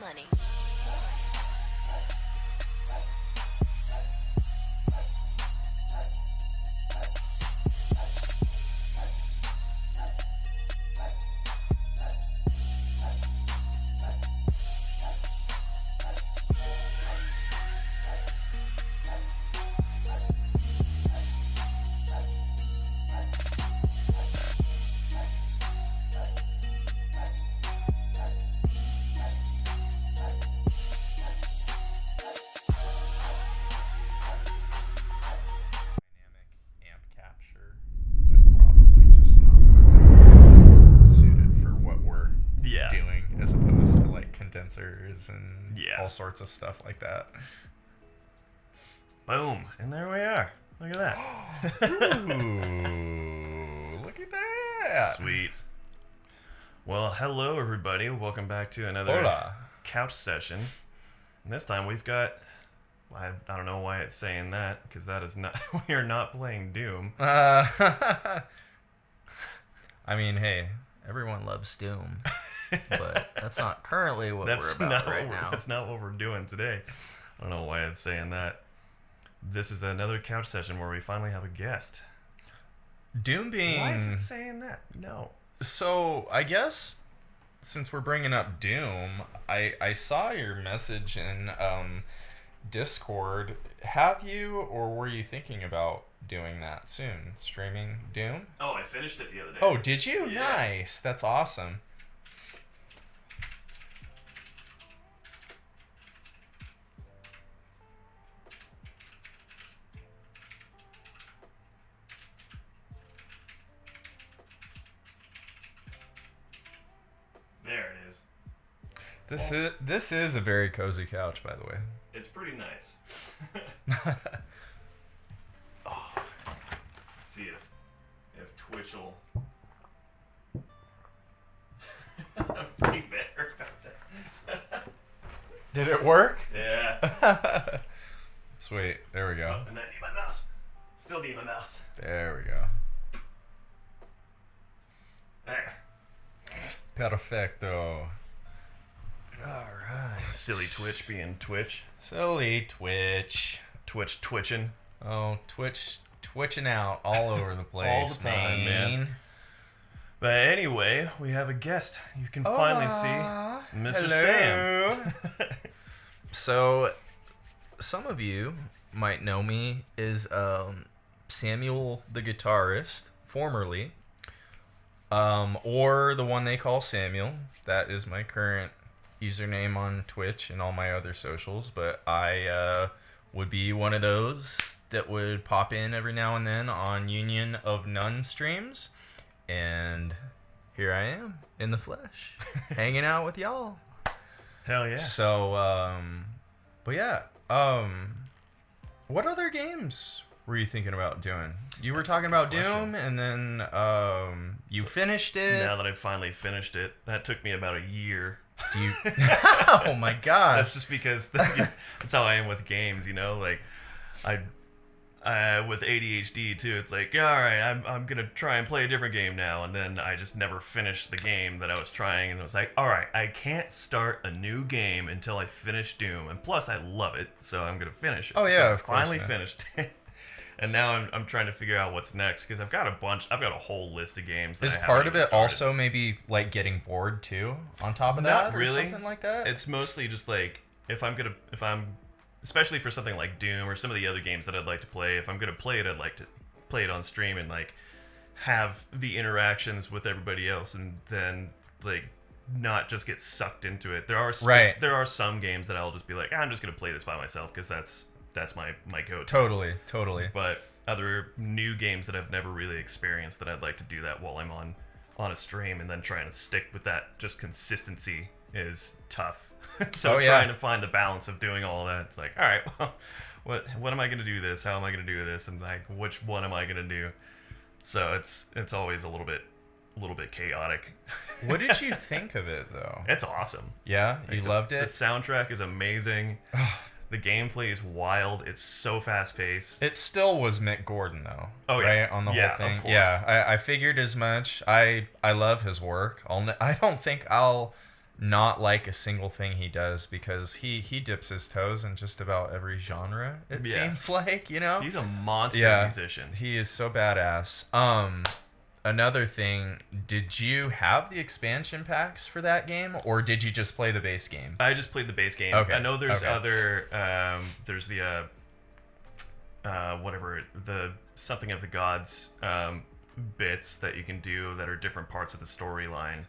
money. And all sorts of stuff like that. Boom. And there we are. Look at that. Ooh, look at that. Sweet. Well, hello, everybody. Welcome back to another couch session. And this time we've got... I don't know why it's saying that, because that is not... we are not playing Doom. I mean, hey, everyone loves Doom. But that's not currently what we're about right now. That's not what we're doing today. I don't know why it's saying that. This is another couch session where we finally have a guest. Doom being... Why is it saying that? No. So, I guess, since we're bringing up Doom, I saw your message in Discord. Have you, or were you thinking about doing that soon? Streaming Doom? Oh, I finished it the other day. Oh, did you? Yeah. Nice. That's awesome. There it is. This is a very cozy couch, by the way. It's pretty nice. Let's see if Twitch will. I'm pretty better about that. Did it work? Yeah. Sweet. There we go. Oh, and I need my mouse. Still need my mouse. There we go. There. Perfecto. Alright. Silly Twitch being Twitch. Silly Twitch. Twitch twitching. Oh, Twitch twitching out all over the place. All the time, man. But anyway, we have a guest. You can finally see Mr. Hello. Sam. So, some of you might know me as Slam-uel the guitarist, formerly. Or the one they call Slam-uel. That is my current username on Twitch and all my other socials. But I would be one of those that would pop in every now and then on Union of None streams. And here I am in the flesh, hanging out with y'all. Hell yeah. So, but yeah. What other games were you thinking about doing? You were talking about Doom, and then you finished it. Now that I finally finished it, that took me about a year. Do you? Oh my god! That's just because that's how I am with games. Like I with ADHD too. It's like, yeah, all right, I'm gonna try and play a different game now, and then I just never finished the game that I was trying, and it was like, all right, I can't start a new game until I finish Doom, and plus I love it, so I'm gonna finish it. Oh yeah, so of course. Finally finished it. And now I'm trying to figure out what's next because I've got a whole list of games. That Is I part of it started. also maybe like getting bored too? On top of that, Not really. or something like that. It's mostly just like if I'm especially for something like Doom or some of the other games that I'd like to play. If I'm gonna play it, I'd like to play it on stream and like have the interactions with everybody else, and then like not just get sucked into it. There are some games that I'll just be like, I'm just gonna play this by myself because that's my go-to. Totally. But other new games that I've never really experienced that I'd like to do that while I'm on a stream, and then trying to stick with that just consistency is tough. So trying to find the balance of doing all that, it's like, all right, well, what am I going to do this? How am I going to do this? And like, which one am I going to do? So it's always a little bit chaotic. What did you think of it though? It's awesome. Yeah, you loved it. The soundtrack is amazing. The gameplay is wild. It's so fast paced. It still was Mick Gordon though. Oh yeah, right on the whole thing. Of course. Yeah, I figured as much. I love his work. I don't think I'll not like a single thing he does because he dips his toes in just about every genre. It seems like he's a monster musician. He is so badass. Another thing, did you have the expansion packs for that game, or did you just play the base game? I just played the base game. Okay. I know there's other, there's the, the Something of the Gods bits that you can do that are different parts of the storyline.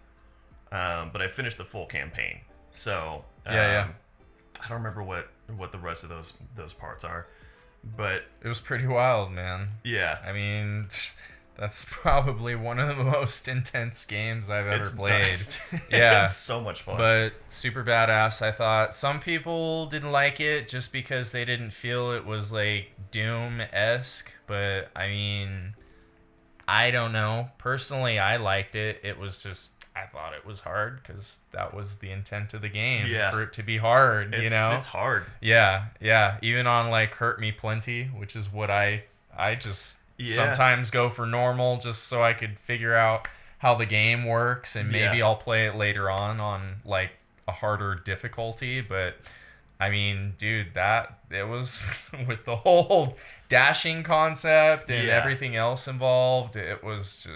But I finished the full campaign. So, I don't remember what the rest of those parts are, but it was pretty wild, man. Yeah. I mean, that's probably one of the most intense games I've ever played. Yeah. It's so much fun. But super badass, I thought. Some people didn't like it just because they didn't feel it was like Doom-esque. But, I mean, I don't know. Personally, I liked it. It was just, I thought it was hard because that was the intent of the game. Yeah. For it to be hard, It's hard. Yeah. Even on, like, Hurt Me Plenty, which is what I just... sometimes go for normal just so I could figure out how the game works, and maybe I'll play it later on like a harder difficulty. But I mean, dude, it was with the whole dashing concept and everything else involved, it was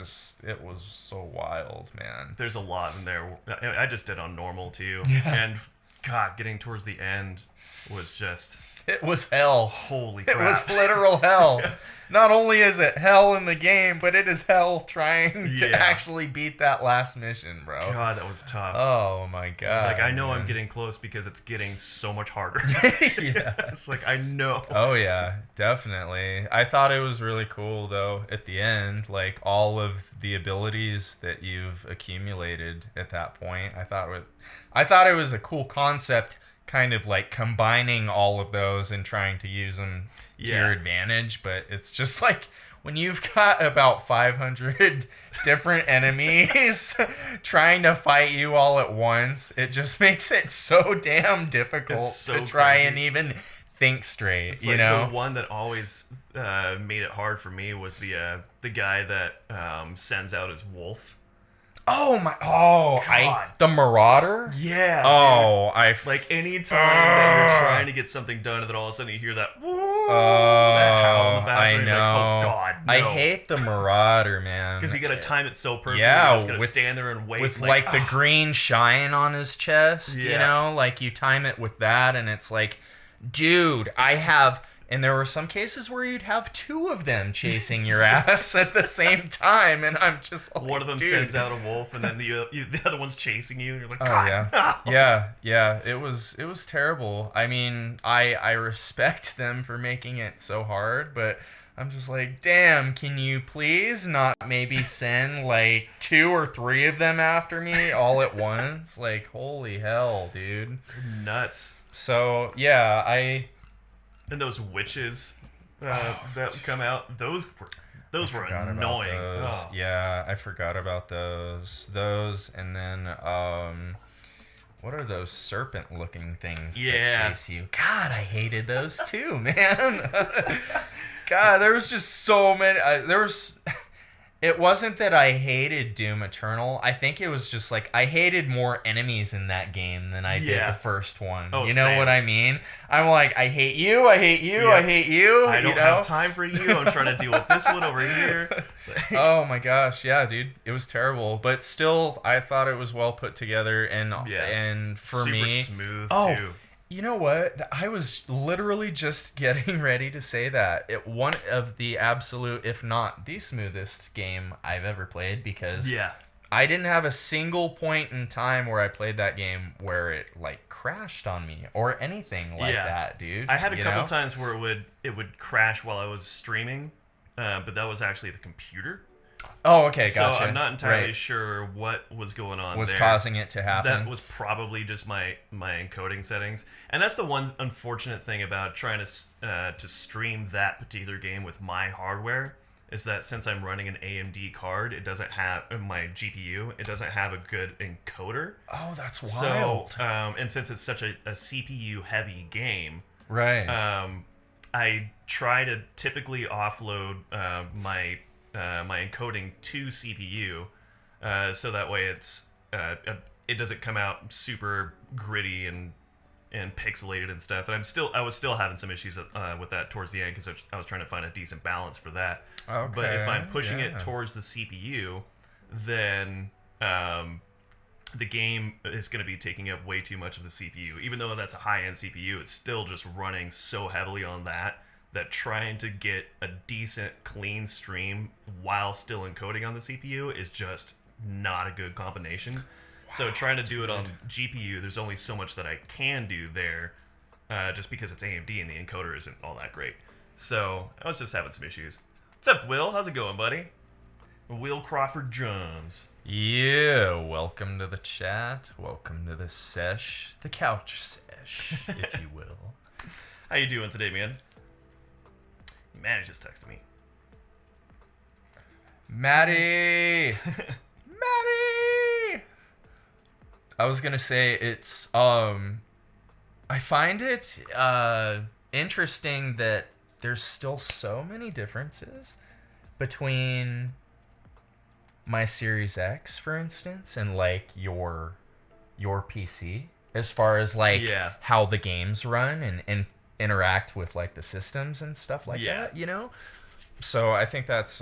so wild, man. There's a lot in there. I just did on normal too. And God, getting towards the end was just... It was hell. Holy crap. It was literal hell. Not only is it hell in the game, but it is hell trying to actually beat that last mission, bro. God, that was tough. Oh my god. It's like, I know I'm getting close because it's getting so much harder. It's like, I know. Oh yeah, definitely. I thought it was really cool though at the end, like all of the abilities that you've accumulated at that point. I thought it was a cool concept, kind of like combining all of those and trying to use them to your advantage. But it's just like when you've got about 500 different enemies trying to fight you all at once, it just makes it so damn difficult to try and even think straight. It's like the one that always made it hard for me was the guy that sends out his wolf. Oh my! Oh, the Marauder. Yeah. Oh, dude. Like anytime that you're trying to get something done, and then all of a sudden you hear that. That howl in the background. I know. Like, oh God, no. I hate the Marauder, man. Because you gotta time it so perfectly. Yeah, you're just gonna stand there and wait. With like the green shine on his chest, you know, like you time it with that, and it's like, dude, I have. And there were some cases where you'd have two of them chasing your ass at the same time, and I'm just like, one of them sends out a wolf, and then the other one's chasing you, and you're like, God, no. Yeah. It was terrible. I mean, I respect them for making it so hard, but I'm just like, damn, can you please not maybe send like 2 or 3 of them after me all at once? Like, holy hell, dude. Nuts. So yeah, And those witches that come out. Those were annoying. Oh. Yeah, I forgot about those, and then what are those serpent-looking things that chase you? God, I hated those too, man. God, there was just so many. It wasn't that I hated Doom Eternal. I think it was just like I hated more enemies in that game than I did the first one. Oh, you know same. what I mean? I'm like, I hate you, I hate you, I hate you. I don't have time for you. I'm trying to deal with this one over here. Oh my gosh, yeah, dude, it was terrible. But still, I thought it was well put together, and for me, super smooth too. You know what? I was literally just getting ready to say that. One of the absolute, if not the smoothest game I've ever played, because I didn't have a single point in time where I played that game where it like crashed on me or anything like that, dude. I had a couple times where it would crash while I was streaming, but that was actually the computer. Oh, okay, gotcha. So I'm not entirely sure what was going on was there. causing it to happen. That was probably just my encoding settings, and that's the one unfortunate thing about trying to stream that particular game with my hardware is that since I'm running an AMD card, it doesn't have my GPU. It doesn't have a good encoder. Oh, that's wild. So, and since it's such a CPU heavy game, right? I try to typically offload my encoding to CPU, so that way it doesn't come out super gritty and pixelated and stuff. And I was still having some issues with that towards the end because I was trying to find a decent balance for that. Okay. But if I'm pushing it towards the CPU, then the game is going to be taking up way too much of the CPU. Even though that's a high-end CPU, it's still just running so heavily on that trying to get a decent, clean stream while still encoding on the CPU is just not a good combination. Wow, so trying to do it on GPU, there's only so much that I can do there, just because it's AMD and the encoder isn't all that great. So I was just having some issues. What's up, Will? How's it going, buddy? Will Crawford Drums. Yeah, welcome to the chat. Welcome to the sesh, the couch sesh, if you will. How you doing today, man? Maddie just texted me. Maddie! Maddie! I was gonna say it's I find it interesting that there's still so many differences between my Series X, for instance, and like your PC as far as like how the games run and interact with like the systems and stuff like that, you know? So I think that's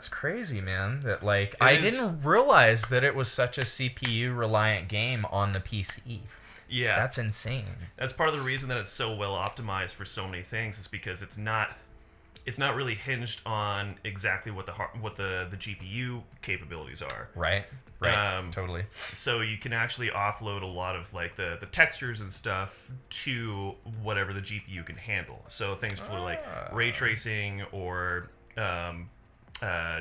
crazy, man, that like I didn't realize that it was such a CPU reliant game on the PC. Yeah. That's insane. That's part of the reason that it's so well optimized for so many things is because it's not really hinged on exactly what the GPU capabilities are. Right. Totally. So you can actually offload a lot of like the textures and stuff to whatever the GPU can handle. So things for like ray tracing or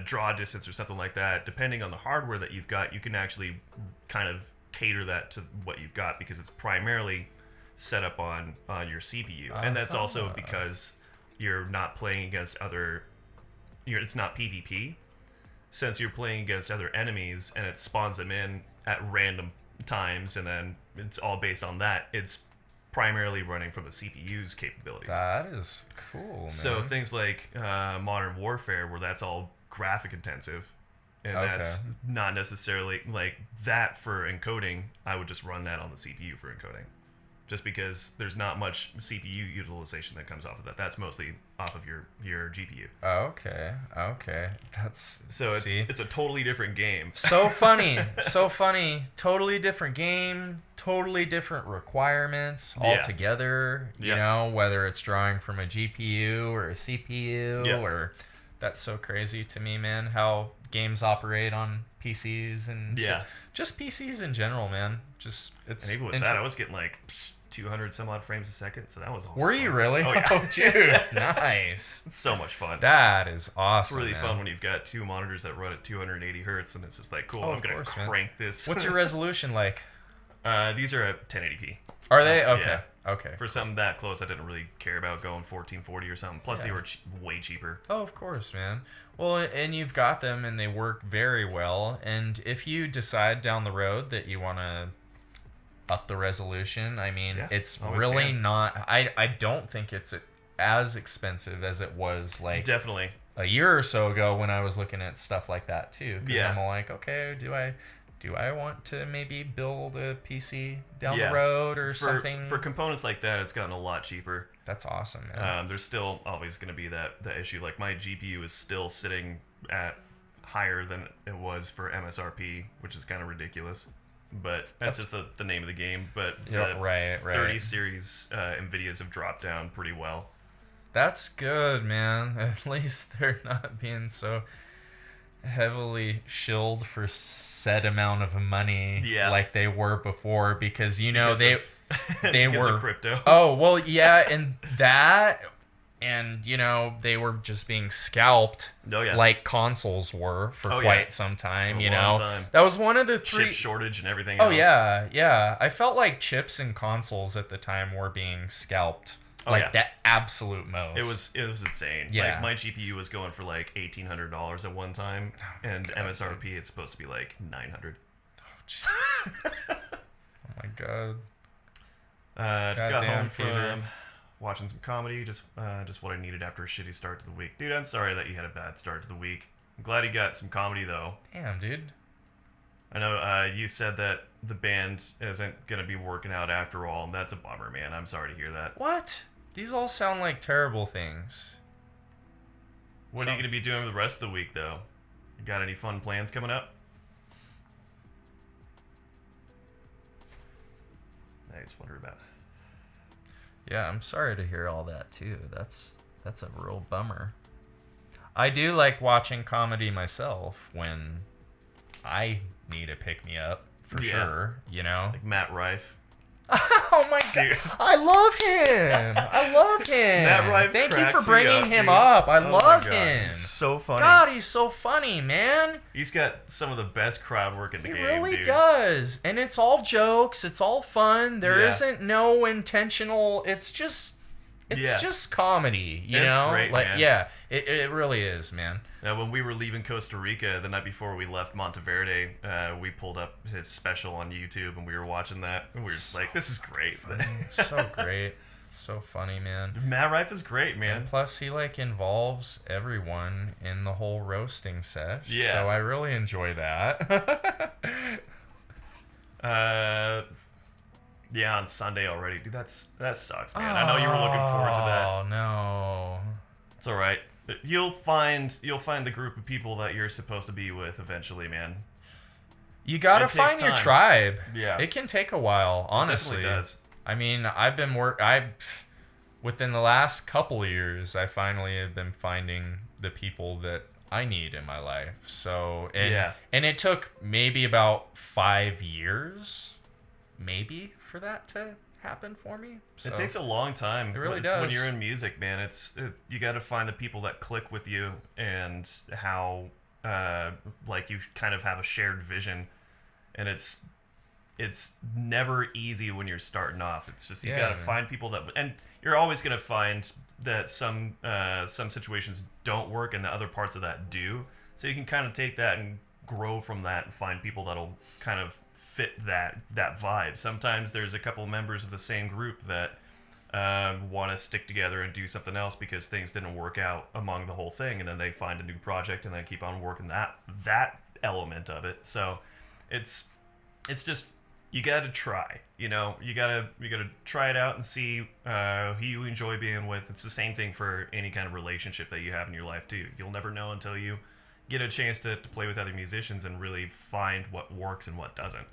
draw distance or something like that, depending on the hardware that you've got, you can actually kind of cater that to what you've got because it's primarily set up on your CPU. And that's also because you're not playing against it's not PvP. Since you're playing against other enemies and it spawns them in at random times and then it's all based on that, it's primarily running from the CPU's capabilities. That is cool, man. So things like Modern Warfare, where that's all graphic intensive, and that's not necessarily like that for encoding, I would just run that on the CPU for encoding. Just because there's not much CPU utilization that comes off of that. That's mostly off of your GPU. Okay. It's a totally different game. So funny. Totally different game, totally different requirements altogether. You know, whether it's drawing from a GPU or a CPU or that's so crazy to me, man, how games operate on PCs and just PCs in general, man. And even with that, I was getting like 200 some odd frames a second, so that was awesome. Were you really? Oh, yeah. Oh, dude, nice. It's so much fun. That is awesome. It's really fun when you've got two monitors that run at 280 hertz, and it's just like, cool, I'm going to crank this. What's your resolution like? These are at 1080p. Are they? Okay. Okay. For something that close, I didn't really care about going 1440 or something. Plus, they were way cheaper. Oh, of course, man. Well, and you've got them, and they work very well. And if you decide down the road that you want to up the resolution, I mean, it's really not... I don't think it's as expensive as it was, like... Definitely. A year or so ago when I was looking at stuff like that, too. Because I'm like, okay, do I want to maybe build a PC down the road or something? For components like that, it's gotten a lot cheaper. That's awesome, man. There's still always going to be that issue. Like, my GPU is still sitting at higher than it was for MSRP, which is kind of ridiculous. But that's just the name of the game. But the 30 series NVIDIAs have dropped down pretty well. That's good, man. At least they're not being so heavily shilled for set amount of money like they were before, because they were of crypto. Oh, well, yeah, and that, and they were just being scalped like consoles were for quite some time, time. That was one of the chip shortage and everything else. Yeah. I felt like chips and consoles at the time were being scalped. The absolute most. It was insane. Yeah. Like, my GPU was going for like $1,800 at one time, and MSRP it's supposed to be like $900. Oh, jeez. Oh my god. Just got home from watching some comedy. Just what I needed after a shitty start to the week. Dude, I'm sorry that you had a bad start to the week. I'm glad you got some comedy though. Damn, dude. I know you said that the band isn't gonna be working out after all, and that's a bummer, man. I'm sorry to hear that. What? These all sound like terrible things. What are you going to be doing for the rest of the week, though? You got any fun plans coming up? I just wonder about. Yeah, I'm sorry to hear all that, too. That's a real bummer. I do like watching comedy myself when I need a pick-me-up, for sure, Like Matt Rife. Oh my god! I love him. Matt Rife. Thank you for bringing him up. I love him. He's so funny. God, he's so funny, man. He's got some of the best crowd work in the game. He really does, and it's all jokes. It's all fun. There isn't no intentional. It's just comedy. You know, great, like man. It really is, man. Now, when we were leaving Costa Rica the night before we left Monteverde, we pulled up his special on YouTube and we were watching that, and we were just like, "This is great." So great. It's so funny, man. Matt Rife is great, man. And plus, he involves everyone in the whole roasting set. Yeah. So I really enjoy that. Yeah, on Sunday already, dude. That sucks, man. I know you were looking forward to that. Oh no. It's all right. You'll find the group of people that you're supposed to be with eventually, man. You gotta find your tribe. Yeah. It can take a while, honestly. It definitely does. I mean, within the last couple of years, I finally have been finding the people that I need in my life. So, and it took maybe about 5 years, maybe, for that to happen for me. So, it takes a long time. It really does. When you're in music, man, you got to find the people that click with you and how you kind of have a shared vision, and it's never easy when you're starting off. It's just you got to find people that, and you're always gonna find that some situations don't work and the other parts of that do. So you can kind of take that and grow from that and find people that'll kind of fit that vibe. Sometimes there's a couple members of the same group that want to stick together and do something else because things didn't work out among the whole thing, and then they find a new project and then keep on working that element of it. So it's just, you gotta try, you gotta try it out and see who you enjoy being with. It's the same thing for any kind of relationship that you have in your life too. You'll never know until you get a chance to play with other musicians and really find what works and what doesn't.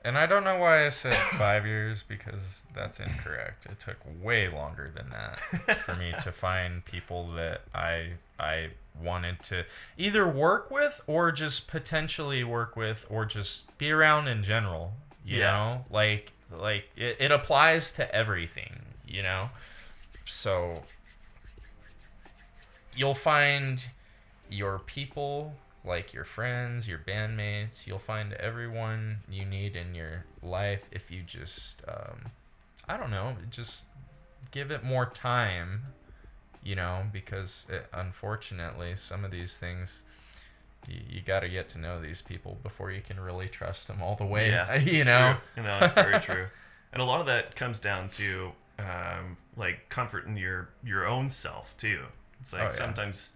And I don't know why I said 5 years, because that's incorrect. It took way longer than that for me to find people that I wanted to either work with or just potentially work with or just be around in general. You know? Like it applies to everything, So you'll find your people, like your friends, your bandmates. You'll find everyone you need in your life if you just I don't know, just give it more time, because unfortunately, some of these things, you got to get to know these people before you can really trust them all the way. Yeah, it's true. It's very true. And a lot of that comes down to like comfort in your own self too. It's like sometimes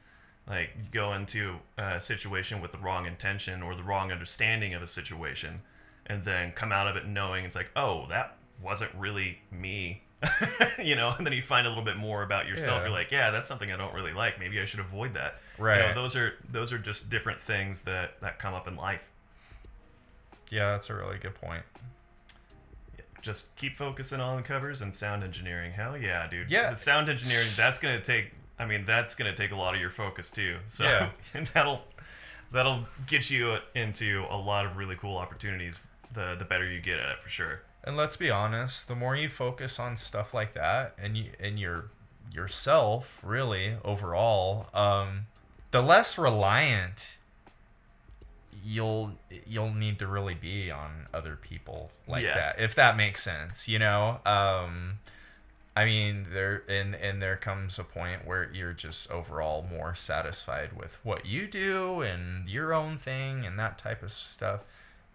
like you go into a situation with the wrong intention or the wrong understanding of a situation, and then come out of it knowing it's like, oh, that wasn't really me. And then you find a little bit more about yourself. You're like, yeah, that's something I don't really like. Maybe I should avoid that. Right. Those are just different things that come up in life. Yeah, that's a really good point. Just keep focusing on covers and sound engineering. Hell yeah, dude. Yeah. The sound engineering, that's gonna take a lot of your focus too. So yeah. that'll get you into a lot of really cool opportunities. The better you get at it, for sure. And let's be honest, the more you focus on stuff like that and yourself really overall, the less reliant you'll need to really be on other people like that, if that makes sense. I mean, there comes a point where you're just overall more satisfied with what you do and your own thing and that type of stuff.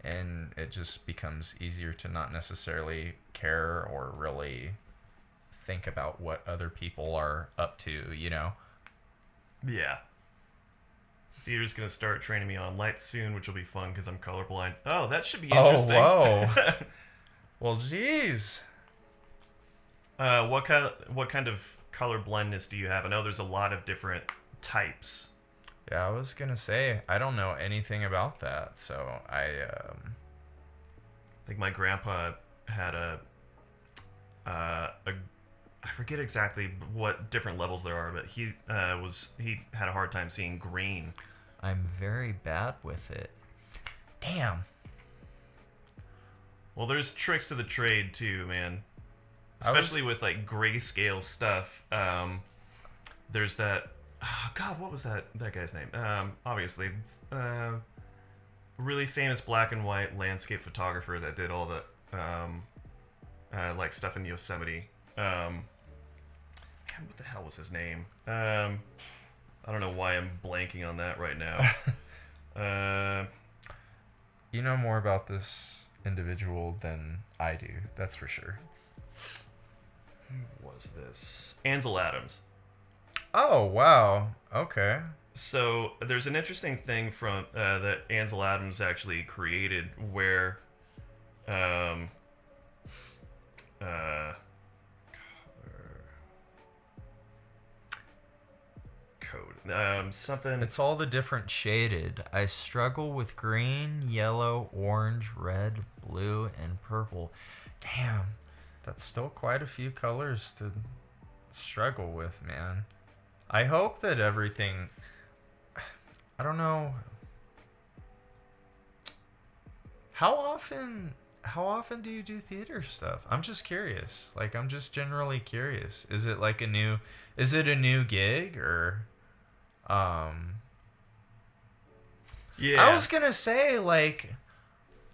And it just becomes easier to not necessarily care or really think about what other people are up to, Yeah. Theater's going to start training me on lights soon, which will be fun because I'm colorblind. Oh, that should be interesting. Oh, whoa. Well, geez. What kind of color blindness do you have? I know there's a lot of different types. Yeah, I was gonna say I don't know anything about that, so I think my grandpa had I forget exactly what different levels there are, but he had a hard time seeing green. I'm very bad with it. Damn. Well, there's tricks to the trade too, man. Especially with like grayscale stuff. There's that. Oh, God, what was that guy's name? Obviously, really famous black and white landscape photographer that did all the like stuff in Yosemite. What the hell was his name? I don't know why I'm blanking on that right now. You know more about this individual than I do. That's for sure. Who was this? Ansel Adams. Oh, wow. Okay. So there's an interesting thing from that Ansel Adams actually created where code something. It's all the different shaded. I struggle with green, yellow, orange, red, blue, and purple. Damn. That's still quite a few colors to struggle with, man. I hope that everything... I don't know. How often do you do theater stuff? I'm just curious. Like, I'm just generally curious. Is it a new gig or Yeah. I was going to say, like,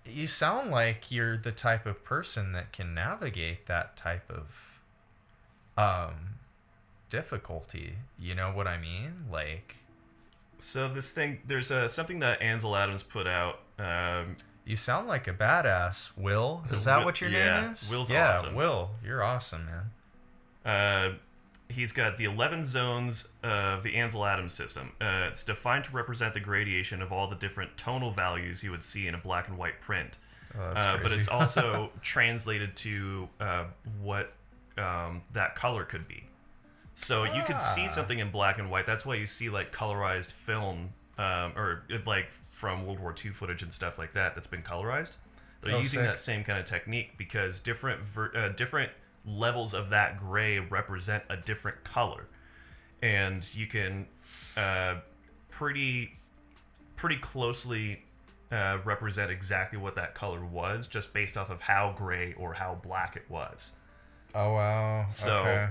you sound like you're the type of person that can navigate that type of difficulty. You know what I mean? Like, so this thing, there's something that Ansel Adams put out. You sound like a badass, Will. Is that what your name is? Will's awesome. Yeah, Will. You're awesome, man. He's got the 11 zones of the Ansel Adams system. It's defined to represent the gradation of all the different tonal values you would see in a black and white print. Oh, that's crazy. But it's also translated to what that color could be. So you could see something in black and white. That's why you see like colorized film or like from World War II footage and stuff like that that's been colorized. They're using that same kind of technique because different levels of that gray represent a different color, and you can pretty closely represent exactly what that color was just based off of how gray or how black it was. Oh wow. So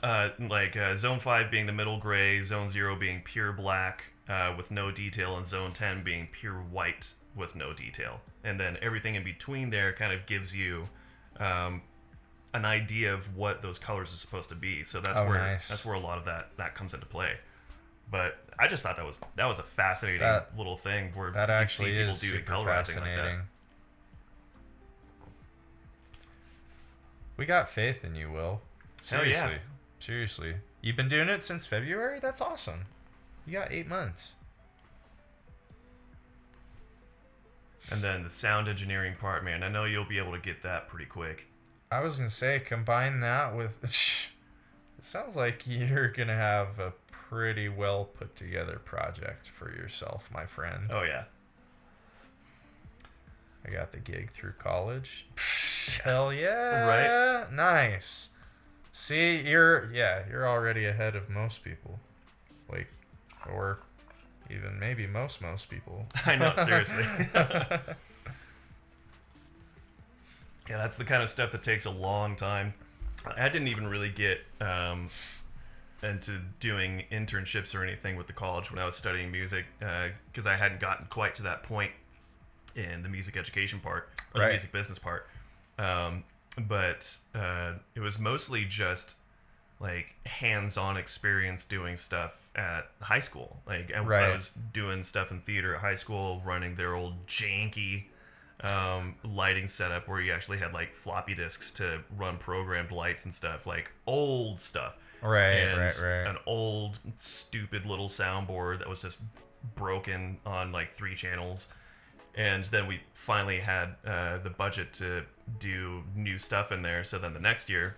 okay. Zone 5 being the middle gray, Zone 0 being pure black with no detail, and Zone 10 being pure white with no detail. And then everything in between there kind of gives you an idea of what those colors are supposed to be. So that's that's where a lot of that comes into play. But I just thought that was a fascinating little thing where that you actually see people is doing super colorizing fascinating. like that. We got faith in you, Will. Seriously. Yeah. Seriously. You've been doing it since February? That's awesome. You got 8 months. And then the sound engineering part, man, I know you'll be able to get that pretty quick. I was going to say, combine that with... It sounds like you're going to have a pretty well put together project for yourself, my friend. Oh, yeah. I got the gig through college. Hell yeah. Right? Nice. See, you're already ahead of most people. Like, or even maybe most people. I know, seriously. Yeah, that's the kind of stuff that takes a long time. I didn't even really get into doing internships or anything with the college when I was studying music because I hadn't gotten quite to that point in the music education part or the music business part. But it was mostly just like hands-on experience doing stuff at high school. Like I was doing stuff in theater at high school, running their old janky lighting setup where you actually had like floppy disks to run programmed lights and stuff, like old stuff. Right. An old stupid little soundboard that was just broken on like 3 channels. And then we finally had the budget to do new stuff in there. So then the next year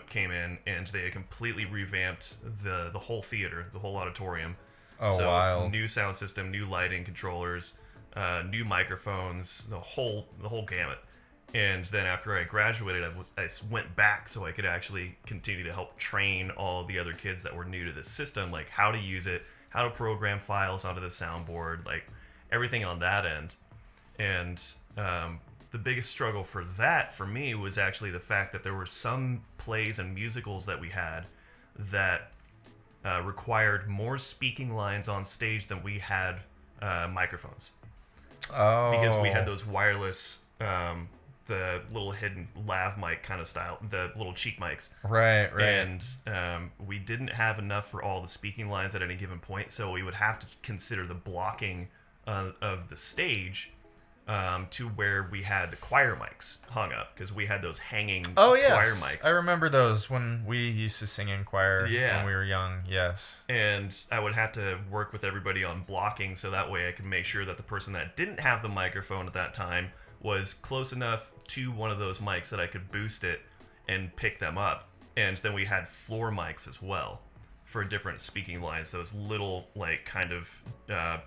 came in and they completely revamped the whole theater, the whole auditorium. Oh, so wild. New sound system, new lighting controllers, new microphones, the whole gamut. And then after I graduated, I went back so I could actually continue to help train all the other kids that were new to this system, like how to use it, how to program files onto the soundboard, like everything on that end. And the biggest struggle for that for me was actually the fact that there were some plays and musicals that we had that required more speaking lines on stage than we had microphones. Oh. Because we had those wireless, the little hidden lav mic kind of style, the little cheek mics. Right. And we didn't have enough for all the speaking lines at any given point, so we would have to consider the blocking of the stage to where we had the choir mics hung up, because we had those hanging choir mics. I remember those when we used to sing in choir when we were young. Yes. And I would have to work with everybody on blocking so that way I could make sure that the person that didn't have the microphone at that time was close enough to one of those mics that I could boost it and pick them up. And then we had floor mics as well for different speaking lines, those little like kind of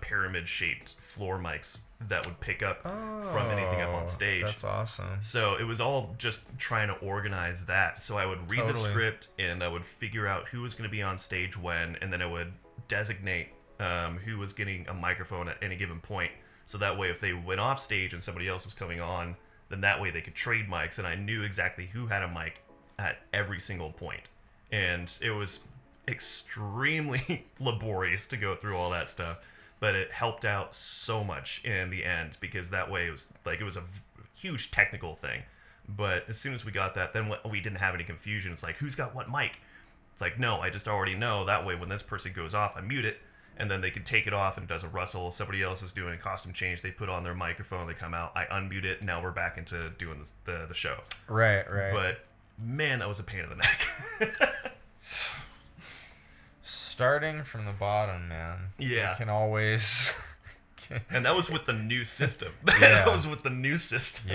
pyramid shaped floor mics that would pick up from anything up on stage. That's awesome. So it was all just trying to organize that. So I would read the script and I would figure out who was going to be on stage when, and then I would designate who was getting a microphone at any given point. So that way if they went off stage and somebody else was coming on, then that way they could trade mics, and I knew exactly who had a mic at every single point. And it was extremely laborious to go through all that stuff, but it helped out so much in the end, because that way it was a huge technical thing. But as soon as we got that, then we didn't have any confusion. It's like, who's got what mic? It's like, no, I just already know. That way when this person goes off, I mute it, and then they can take it off and it does a rustle. Somebody else is doing a costume change, they put on their microphone, they come out, I unmute it, now we're back into doing the show. Right. But man, that was a pain in the neck. Starting from the bottom, man. Yeah. You can always... And that was with the new system. That was with the new system.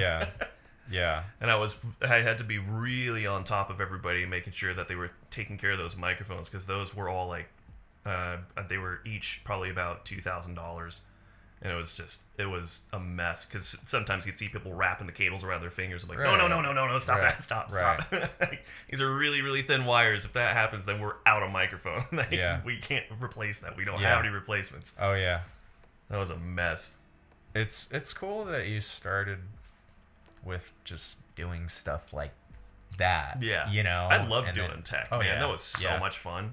Yeah. And I had to be really on top of everybody, making sure that they were taking care of those microphones, because those were all like, they were each probably about $2,000. And it was a mess, because sometimes you'd see people wrapping the cables around their fingers. I'm like, no, stop that, stop. These are really, really thin wires. If that happens, then we're out of microphone. We can't replace that. We don't have any replacements. Oh, yeah. That was a mess. It's cool that you started with just doing stuff like that. Yeah. You know? I love doing tech, man. Yeah. That was so much fun.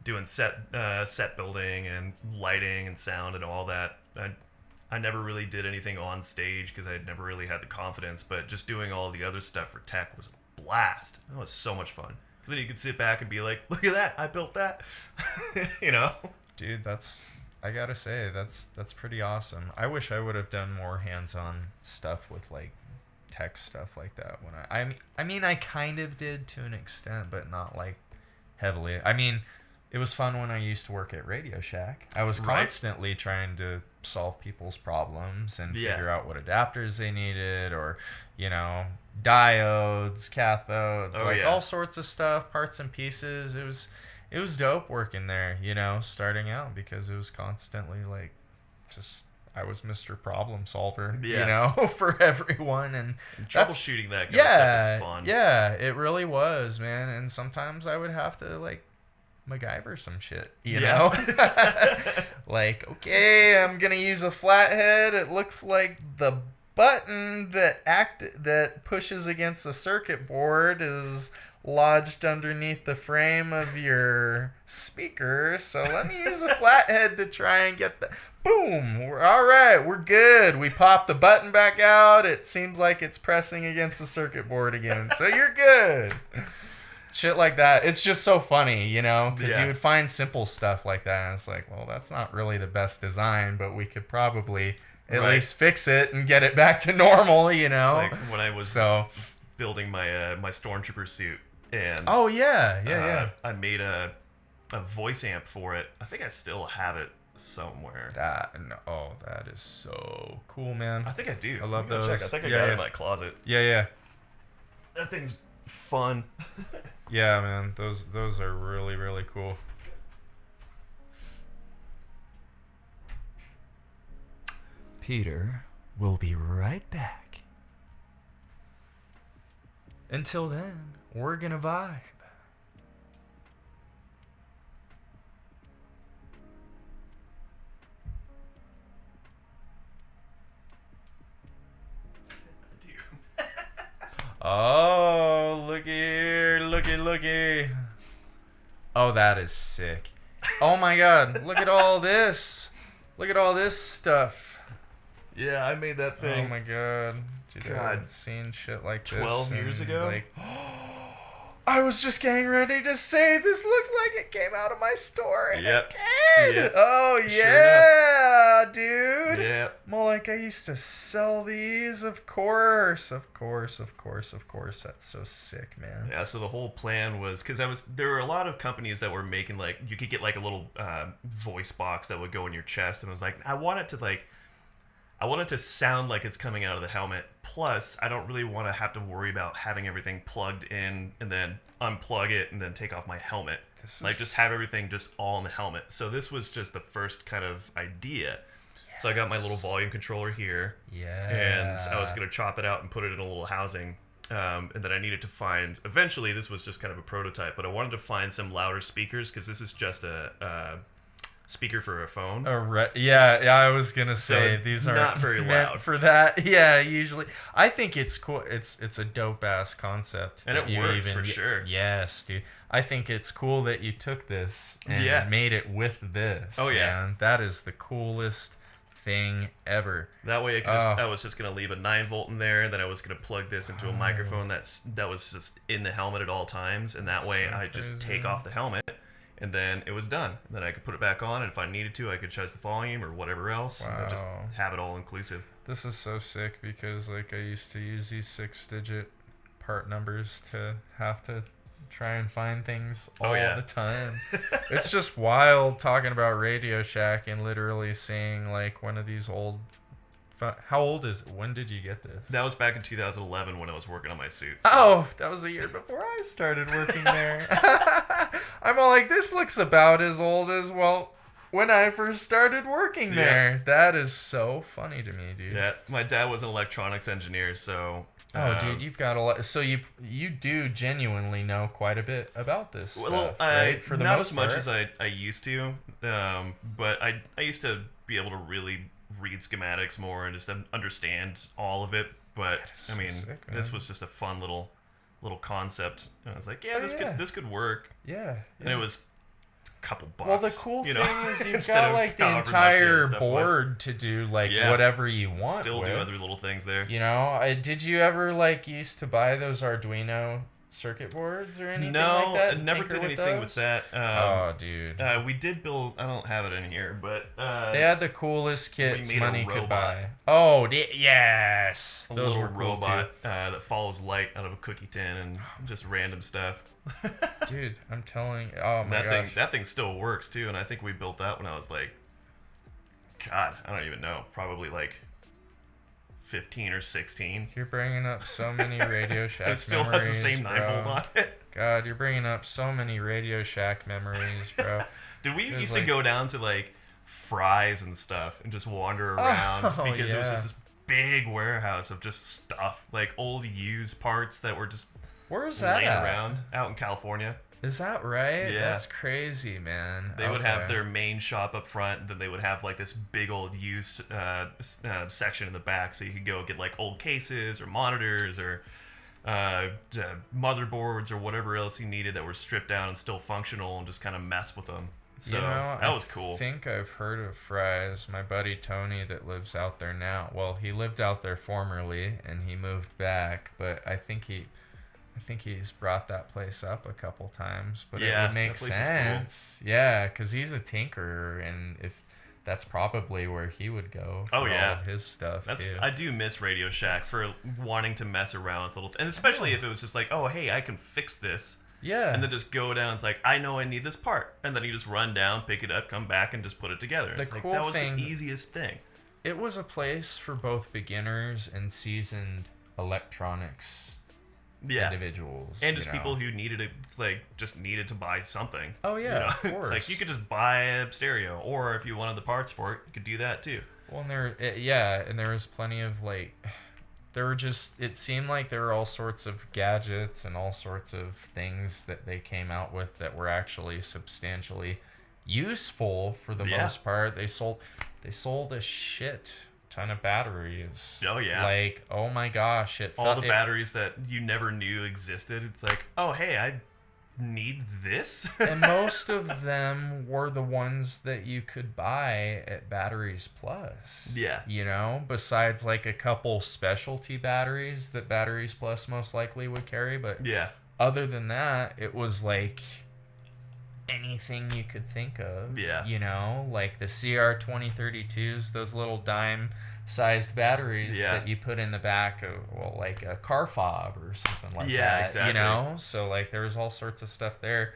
Doing set building and lighting and sound and all that. I never really did anything on stage because I never really had the confidence. But just doing all the other stuff for tech was a blast. It was so much fun. Because then you could sit back and be like, look at that, I built that. You know? Dude, I gotta say, that's pretty awesome. I wish I would have done more hands-on stuff with like tech stuff like that when I mean I kind of did to an extent, but not like heavily. I mean, it was fun when I used to work at Radio Shack. I was constantly trying to solve people's problems and figure out what adapters they needed, or, you know, diodes, cathodes, all sorts of stuff, parts and pieces. It was dope working there, you know, starting out, because it was constantly like just I was Mr. Problem Solver, you know, for everyone, and troubleshooting that kind of stuff was fun. Yeah, it really was, man. And sometimes I would have to like MacGyver some shit, you know? Like, okay, I'm gonna use a flathead. It looks like the button that pushes against the circuit board is lodged underneath the frame of your speaker, so let me use a flathead to try and get that. Boom! We're good. We pop the button back out. It seems like it's pressing against the circuit board again, so you're good. Shit like that. It's just so funny, you know, because you would find simple stuff like that, and it's like, well, that's not really the best design, but we could probably at least fix it and get it back to normal, you know? It's like when I was building my my Stormtrooper suit, and I made a voice amp for it. I think I still have it somewhere. That is so cool, man. I think I do. I love those. Check. I think I got it in my closet. Yeah. That thing's fun. Yeah, man. Those are really, really cool. Peter will be right back. Until then, we're gonna vibe. Oh, looky here, looky. Oh, that is sick. Oh my god, look at all this. Look at all this stuff. Yeah, I made that thing. Oh my god. Dude, I haven't seen shit like 12 this. years ago? Like, I was just getting ready to say, this looks like it came out of my store, and it did. Yep. Oh, yeah, dude. Yep. Well, like, I used to sell these, of course. That's so sick, man. Yeah, so the whole plan was, because there were a lot of companies that were making, like, you could get, like, a little voice box that would go in your chest, and I was like, I want it to sound like it's coming out of the helmet. Plus, I don't really want to have to worry about having everything plugged in and then unplug it and then take off my helmet. Just have everything just all in the helmet. So this was just the first kind of idea. Yes. So I got my little volume controller here. Yeah. And I was going to chop it out and put it in a little housing. And then I needed to find... Eventually, this was just kind of a prototype, but I wanted to find some louder speakers because this is just a speaker for a phone. I was gonna say these are not very loud for that. Yeah, usually I think it's cool. It's a dope ass concept, and it works for sure. Yes, dude. I think it's cool that you took this and made it with this. Oh yeah, man. That is the coolest thing ever. That way, I was just gonna leave a 9-volt in there, and then I was gonna plug this into a microphone that was just in the helmet at all times, and that way I just take off the helmet. And then it was done. And then I could put it back on, and if I needed to, I could adjust the volume or whatever else. Wow. And just have it all inclusive. This is so sick because, like, I used to use these 6-digit part numbers to have to try and find things all the time. It's just wild talking about Radio Shack and literally seeing, like, one of these old... How old is it? When did you get this? That was back in 2011 when I was working on my suit. So. Oh, that was the year before I started working there. I'm all like, this looks about as old as, when I first started working there. That is so funny to me, dude. Yeah, my dad was an electronics engineer, so... dude, you've got a lot... So you do genuinely know quite a bit about this stuff, right? For the not most as much part. as I used to, but I used to be able to really... read schematics more and just understand all of it, but I mean, sick, this was just a fun little concept, and I was like, this could work. Yeah. And it was couple bucks. Well, the cool thing is you've instead got of like the however much entire other stuff was. board to do like whatever you want. Still with. do other little things there. You know, did you ever like used to buy those Arduino circuit boards or anything like that? No, I never did anything with that. Oh, dude. We did build. I don't have it in here, but they had the coolest kits money could buy. Oh, yes, a those little were cool robot that follows light out of a cookie tin and just random stuff. Dude, I'm telling you. Oh my gosh. That thing still works too, and I think we built that when I was like, God, I don't even know, probably like 15 or 16. You're bringing up so many Radio Shack memories. It still has the same 9-volt on it. God, you're bringing up so many Radio Shack memories, bro. Dude, we used to go down to like Fry's and stuff and just wander around because it was just this big warehouse of just stuff, like old used parts that were just where's that laying at? around out in California. Is that right? Yeah. That's crazy, man. They would have their main shop up front, and then they would have like this big old used section in the back, so you could go get like old cases or monitors or motherboards or whatever else you needed that were stripped down and still functional, and just kind of mess with them. So that was cool. I think I've heard of Fry's. My buddy Tony that lives out there now. Well, he lived out there formerly, and he moved back, but I think he's brought that place up a couple times, but it would make sense. Cool. Yeah, because he's a tinkerer, and if that's probably where he would go for all of his stuff too. I do miss Radio Shack for wanting to mess around with little and especially if it was just like, oh, hey, I can fix this. Yeah. And then just go down. It's like, I know I need this part. And then you just run down, pick it up, come back, and just put it together. It's like, that was the easiest thing. It was a place for both beginners and seasoned electronics individuals. And just people who needed it, like, just needed to buy something. Oh, yeah, of course. It's like, you could just buy a stereo. Or if you wanted the parts for it, you could do that, too. Well, and there was plenty of, like... it seemed like there were all sorts of gadgets and all sorts of things that they came out with that were actually substantially useful for the most part. They sold a shit ton of batteries. Oh, yeah. Like, oh my gosh. All the batteries that you never knew existed. It's like, oh, hey, I need this. And most of them were the ones that you could buy at Batteries Plus. Yeah. You know, besides like a couple specialty batteries that Batteries Plus most likely would carry. But other than that, it was like anything you could think of. Yeah. You know, like the CR2032s, those little dime-sized batteries that you put in the back of, well, like a car fob or something like that. Yeah, exactly. You know, so like there's all sorts of stuff there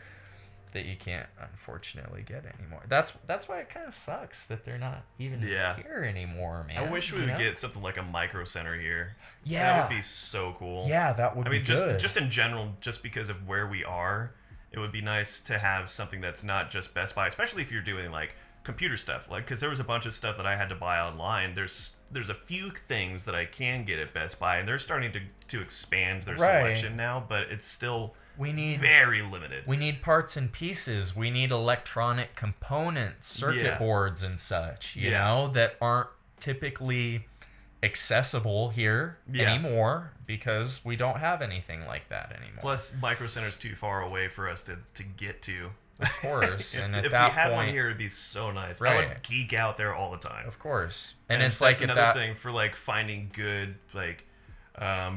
that you can't unfortunately get anymore. That's why it kind of sucks that they're not even here anymore, man. I wish we would get something like a Micro Center here. Yeah, that would be so cool. Yeah, that would be good. just in general, just because of where we are, it would be nice to have something that's not just Best Buy, especially if you're doing like computer stuff, like because there was a bunch of stuff that I had to buy online. There's a few things that I can get at Best Buy, and they're starting to expand their selection now, but it's still very limited. We need parts and pieces. We need electronic components, circuit boards and such, you know, that aren't typically accessible here anymore because we don't have anything like that anymore. Plus, Micro Center's too far away for us to get to. Of course. if and at if that we had point, one here, it'd be so nice. Right. I would geek out there all the time. Of course. And it's that's like another thing for like finding good like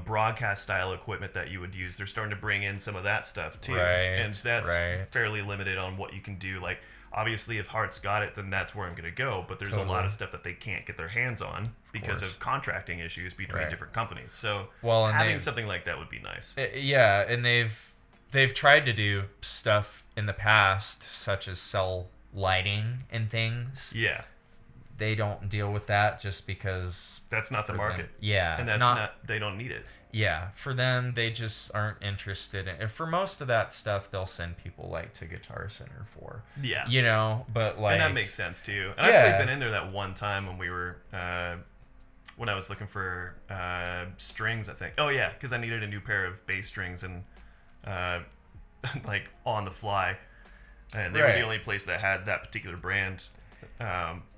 broadcast style equipment that you would use. They're starting to bring in some of that stuff too. Right. And that's fairly limited on what you can do. Like obviously if Hart's got it, then that's where I'm going to go. But there's a lot of stuff that they can't get their hands on because of contracting issues between different companies. So having something like that would be nice. Yeah, and they've tried to do stuff in the past, such as sell lighting and things. Yeah. They don't deal with that just because... That's not the market. And that's not... They don't need it. Yeah. For them, they just aren't interested in... And for most of that stuff, they'll send people, like, to Guitar Center for. Yeah. You know, but, like... And that makes sense, too. And I've only been in there that one time when we were... when I was looking for strings, I think. Oh, yeah, because I needed a new pair of bass strings and... like on the fly, and they were the only place that had that particular brand.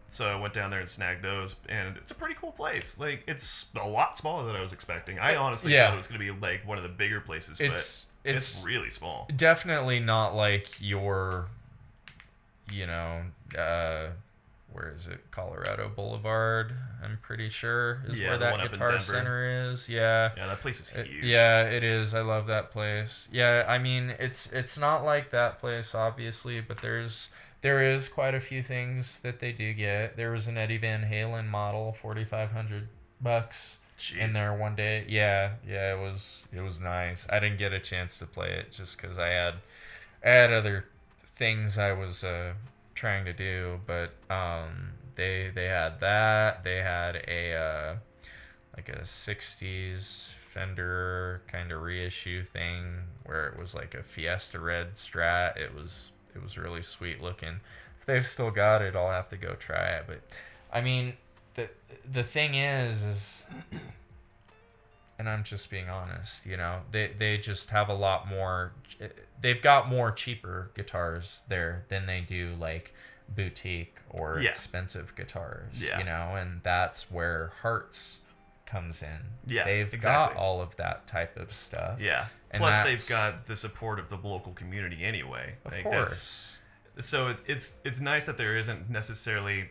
So I went down there and snagged those, and it's a pretty cool place. Like it's a lot smaller than I was expecting. I honestly thought it was going to be like one of the bigger places, but it's really small. Definitely not like your you know, where is it? Colorado Boulevard, I'm pretty sure, is where that Guitar Center is. Yeah. Yeah, that place is huge. Yeah, it is. I love that place. Yeah, I mean, it's not like that place, obviously, but there is quite a few things that they do get. There was an Eddie Van Halen model, $4,500 in there one day. Yeah, it was nice. I didn't get a chance to play it just because I had other things I was trying to do, but they had that. They had a like a 60s Fender kind of reissue thing where it was like a Fiesta Red Strat. It was really sweet looking. If they've still got it, I'll have to go try it. But I mean, the thing is and I'm just being honest, you know, they just have a lot more. They've got more cheaper guitars there than they do like boutique or expensive guitars, you know, and that's where Hearts comes in. Yeah, they've got all of that type of stuff. Yeah, and plus they've got the support of the local community anyway. Of course. So it's nice that there isn't necessarily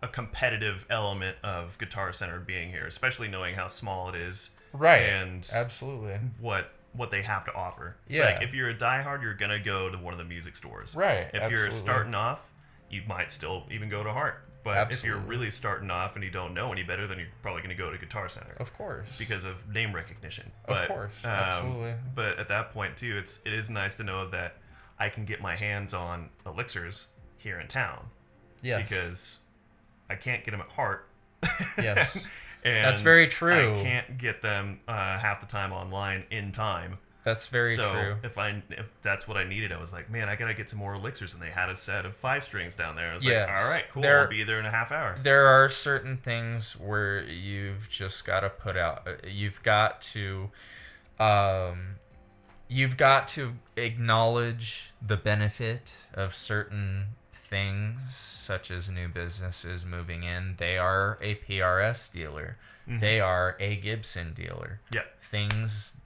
a competitive element of Guitar Center being here, especially knowing how small it is. Right. And absolutely what they have to offer. It's like if you're a diehard, you're gonna go to one of the music stores. Right. If you're starting off, you might still even go to Heart. But if you're really starting off and you don't know any better, then you're probably going to go to Guitar Center. Of course. Because of name recognition. Of course. Absolutely. But at that point, too, it is nice to know that I can get my hands on elixirs here in town. Yes. Because I can't get them at Heart. Yes. And that's very true. I can't get them half the time online in time. That's very true. So if that's what I needed, I was like, man, I gotta get some more elixirs, and they had a set of 5 strings down there. I was like, all right, cool, I'll be there in a half hour. There are certain things where you've just got to put out. You've got to acknowledge the benefit of certain things, such as new businesses moving in. They are a PRS dealer. Mm-hmm. They are a Gibson dealer. Yeah. Things.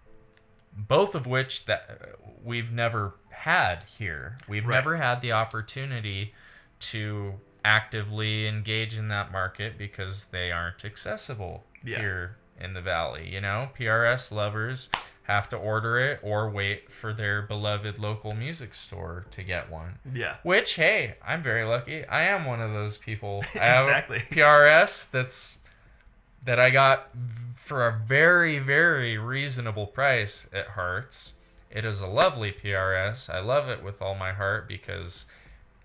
Both of which that we've never had here. We've never had the opportunity to actively engage in that market because they aren't accessible here in the Valley. You know, PRS lovers have to order it or wait for their beloved local music store to get one. Yeah. Which, hey, I'm very lucky. I am one of those people. I exactly. have a PRS that I got for a very, very reasonable price at Hearts. It is a lovely PRS. I love it with all my heart because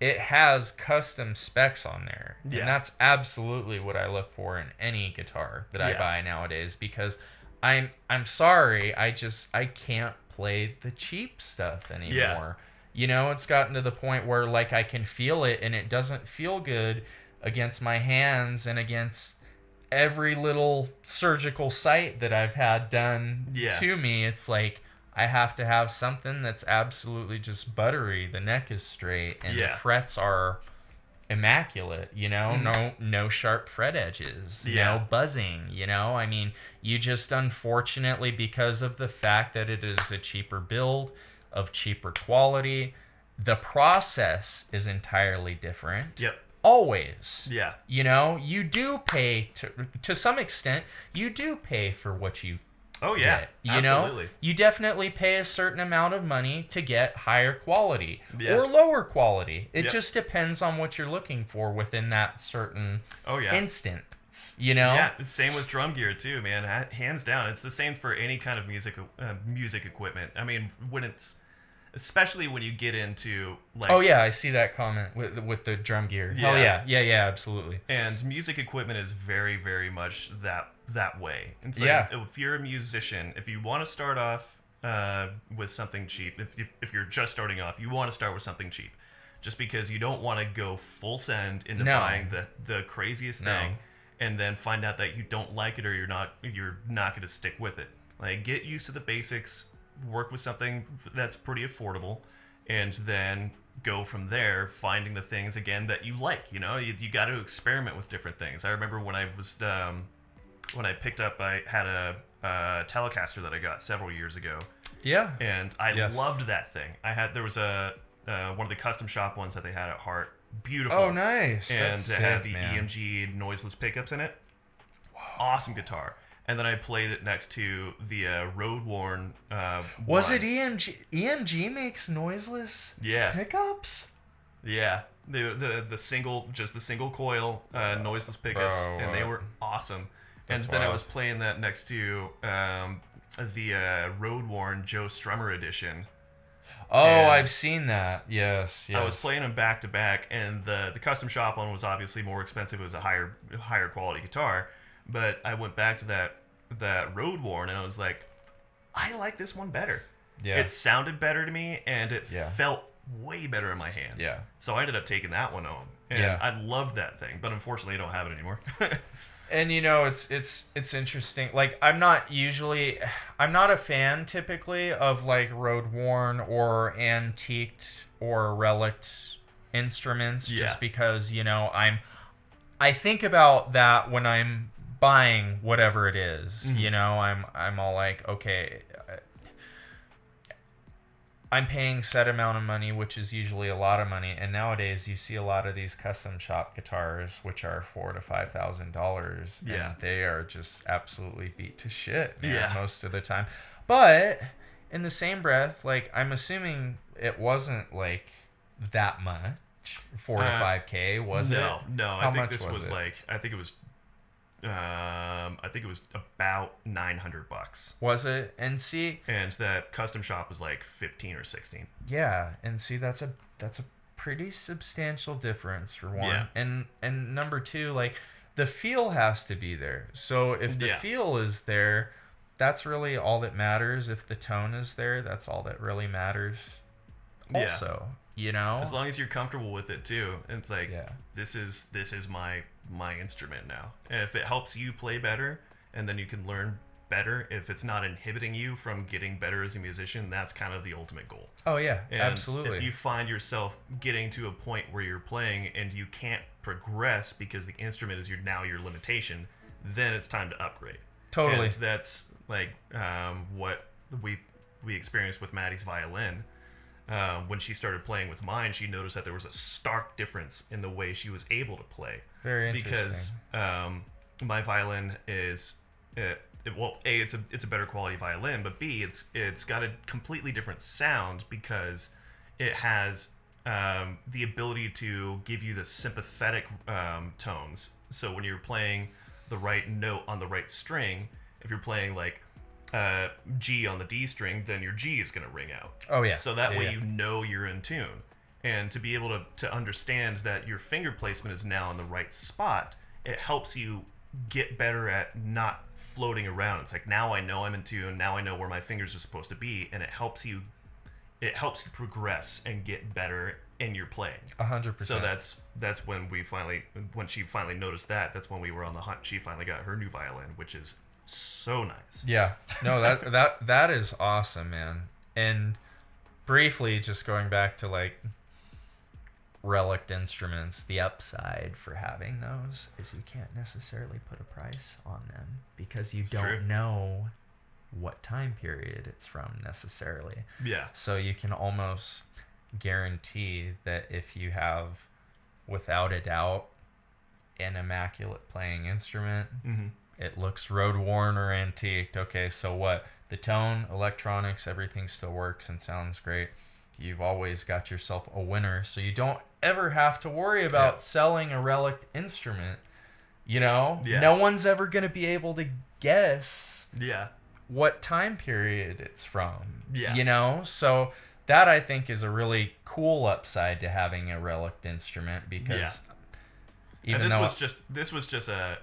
it has custom specs on there. Yeah. And that's absolutely what I look for in any guitar that I buy nowadays, because I'm sorry, I can't play the cheap stuff anymore. Yeah. You know, it's gotten to the point where like I can feel it and it doesn't feel good against my hands and against every little surgical site that I've had done to me. It's like I have to have something that's absolutely just buttery. The neck is straight and the frets are immaculate, you know, no sharp fret edges, no buzzing, you know. I mean, you just unfortunately, because of the fact that it is a cheaper build of cheaper quality, the process is entirely different. Yep. Always. Yeah. You know, you do pay to some extent, you do pay for what you get. You absolutely. know, you definitely pay a certain amount of money to get higher quality or lower quality. It just depends on what you're looking for within that certain instance, you know? Yeah, it's same with drum gear too, man. Hands down. It's the same for any kind of music equipment. I mean, especially when you get into like... Oh yeah, I see that comment with the drum gear. Yeah. Oh yeah, absolutely. And music equipment is very, very much that way. And so if you're a musician, if you want to start off with something cheap, if you're just starting off, you want to start with something cheap, just because you don't want to go full send into buying the craziest thing and then find out that you don't like it or you're not going to stick with it. Like, get used to the basics. Work with something that's pretty affordable, and then go from there, finding the things again that you like. You know, you got to experiment with different things. I remember when I was when I picked up, I had a Telecaster that I got several years ago. Yeah, and I loved that thing. There was a one of the custom shop ones that they had at Heart. Beautiful. Oh, nice. And That's it had sick, the man. EMG noiseless pickups in it. Wow. Awesome guitar. And then I played it next to the road worn. Was one. it EMG? EMG makes noiseless pickups? Yeah. The single coil noiseless pickups, Bro, and they were awesome. That's and then wild. I was playing that next to the road worn Joe Strummer edition. Oh, And I've seen that. Yes. I was playing them back to back, and the custom shop one was obviously more expensive. It was a higher quality guitar, but I went back to that road worn, and I was like, I like this one better. Yeah. It sounded better to me, and it Yeah. felt way better in my hands. Yeah. So I ended up taking that one home, and Yeah. I loved that thing, but unfortunately I don't have it anymore. And it's interesting. Like I'm not a fan typically of like road worn or antiqued or relict instruments just because, I think about that when I'm buying whatever it is. Mm-hmm. I'm all like, okay, I'm paying set amount of money, which is usually a lot of money, and nowadays you see a lot of these custom shop guitars, which are $4,000 to $5,000, and they are just absolutely beat to shit, man, most of the time. But in the same breath, like I'm assuming it wasn't like that much, 4 to 5K, was it? No. How I think much this was it? like I think it was about $900. Was it? And see, And that custom shop was like 15 or 16. yeah, and see that's a pretty substantial difference for one. Yeah. And number two, like the feel has to be there. So if the feel is there, that's really all that matters. If the tone is there, that's all that really matters. Also, as long as you're comfortable with it too. It's like this is my instrument now. And if it helps you play better, and then you can learn better, if it's not inhibiting you from getting better as a musician, that's kind of the ultimate goal. Oh yeah, And absolutely. if you find yourself getting to a point where you're playing and you can't progress because the instrument is your limitation, then it's time to upgrade. Totally. And that's like what we experienced with Maddie's violin. When she started playing with mine, she noticed that there was a stark difference in the way she was able to play. Very interesting. Because my violin is, it's a better quality violin, but B, it's got a completely different sound because it has the ability to give you the sympathetic tones. So when you're playing the right note on the right string, if you're playing like G on the D string, then your G is going to ring out. Oh yeah. So that way you know you're in tune. And to be able to understand that your finger placement is now in the right spot, it helps you get better at not floating around. It's like, now I know I'm in tune, now I know where my fingers are supposed to be, and it helps you progress and get better in your playing. 100%. So that's when she finally noticed that's when we were on the hunt. She finally got her new violin, which is so nice. Yeah. No, that is awesome, man. And briefly, just going back to like relic instruments, the upside for having those is you can't necessarily put a price on them because you don't know what time period it's from necessarily. Yeah. So you can almost guarantee that if you have, without a doubt, an immaculate playing instrument, it looks road worn or antiqued. Okay, so what? The tone, electronics, everything still works and sounds great. You've always got yourself a winner, so you don't ever have to worry about selling a relic instrument. No one's ever going to be able to guess what time period it's from. So that I think is a really cool upside to having a relic instrument because this was just a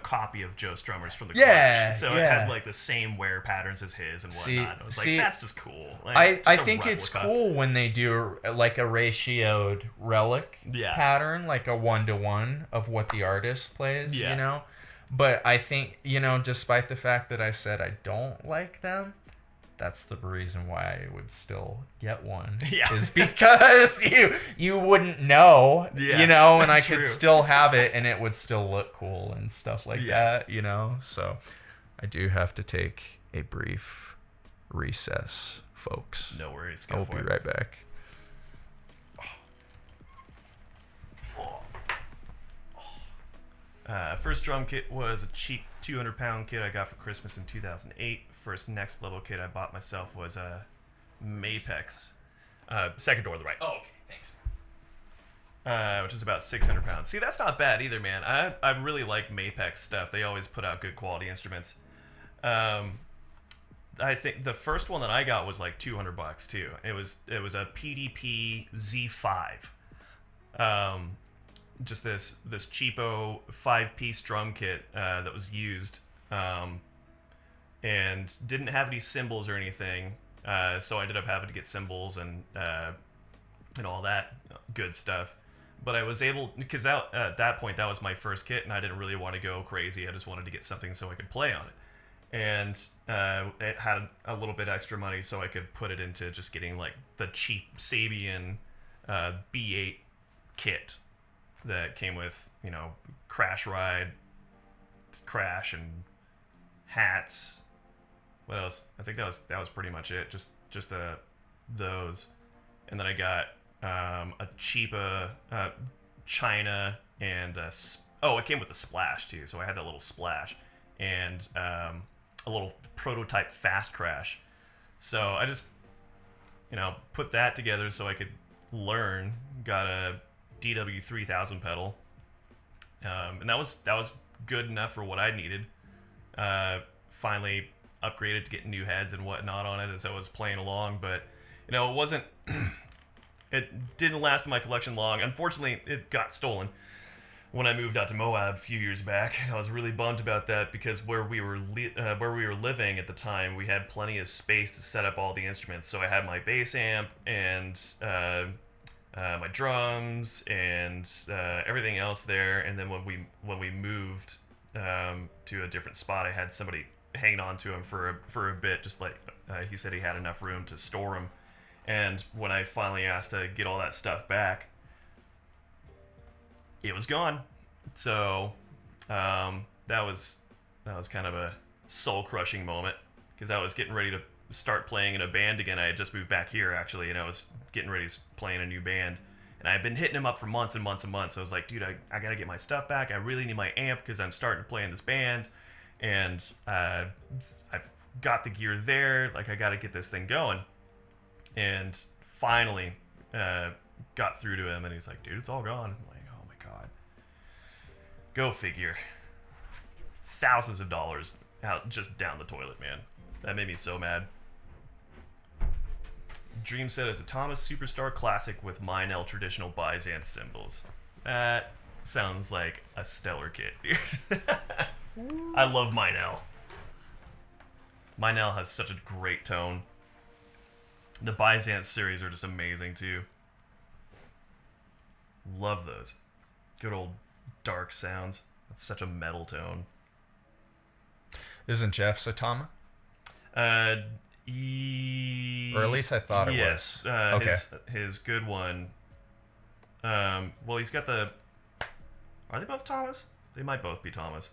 copy of Joe Strummer's from the Clash. So it had like the same wear patterns as his and whatnot. I was like, that's just cool. Like, I think it's cool when they do like a ratioed relic pattern, like a 1-to-1 of what the artist plays, But I think, despite the fact that I said I don't like them, that's the reason why I would still get one. Is because you wouldn't know, and I could still have it and it would still look cool and stuff like that, So I do have to take a brief recess, folks. No worries. I'll be right back. First drum kit was a cheap 200-pound kit I got for Christmas in 2008. First next level kit I bought myself was a Mapex. Second door to the right. Oh, okay, thanks. Which is about 600 pounds. See, that's not bad either, man. I really like Mapex stuff. They always put out good quality instruments. I think the first one that I got was like $200 too. It was a PDP Z5. Just this cheapo 5-piece drum kit that was used, and didn't have any cymbals or anything. So I ended up having to get cymbals and all that good stuff. But I was able, because at that point that was my first kit, and I didn't really want to go crazy. I just wanted to get something so I could play on it. And it had a little bit extra money, so I could put it into just getting like the cheap Sabian B8 kit that came with, crash ride, crash, and hats. What else? I think that was pretty much it. Just those, and then I got a cheap China and it came with a splash too. So I had that little splash and a little prototype fast crash. So I just put that together so I could learn. Got a DW 3000 pedal, and that was good enough for what I needed. Finally upgraded to get new heads and whatnot on it as I was playing along, but it wasn't. It didn't last in my collection long. Unfortunately, it got stolen when I moved out to Moab a few years back. I was really bummed about that because where we were living at the time, we had plenty of space to set up all the instruments. So I had my bass amp and my drums and everything else there. And then when we moved to a different spot, I had somebody hanging on to him for a bit, just like he said he had enough room to store him. And when I finally asked to get all that stuff back, it was gone. So that was kind of a soul-crushing moment because I was getting ready to start playing in a band again. I had just moved back here, actually, and I was getting ready to play in a new band. And I had been hitting him up for months and months and months. So I was like, dude, I got to get my stuff back. I really need my amp because I'm starting to play in this band. And I've got the gear there. Like, I got to get this thing going. And finally got through to him, and he's like, dude, it's all gone. I'm like, oh my God. Go figure. Thousands of dollars out just down the toilet, man. That made me so mad. Dream said is a Thomas Superstar Classic with Meinel traditional Byzance cymbals. That sounds like a stellar kit, dude. I love Meinel. Meinel has such a great tone. The Byzance series are just amazing too. Love those. Good old dark sounds. That's such a metal tone. Isn't Jeff's a Tama? Or at least I thought it was. Okay. His good one. Well, he's got the... Are they both Tamas? They might both be Tamas.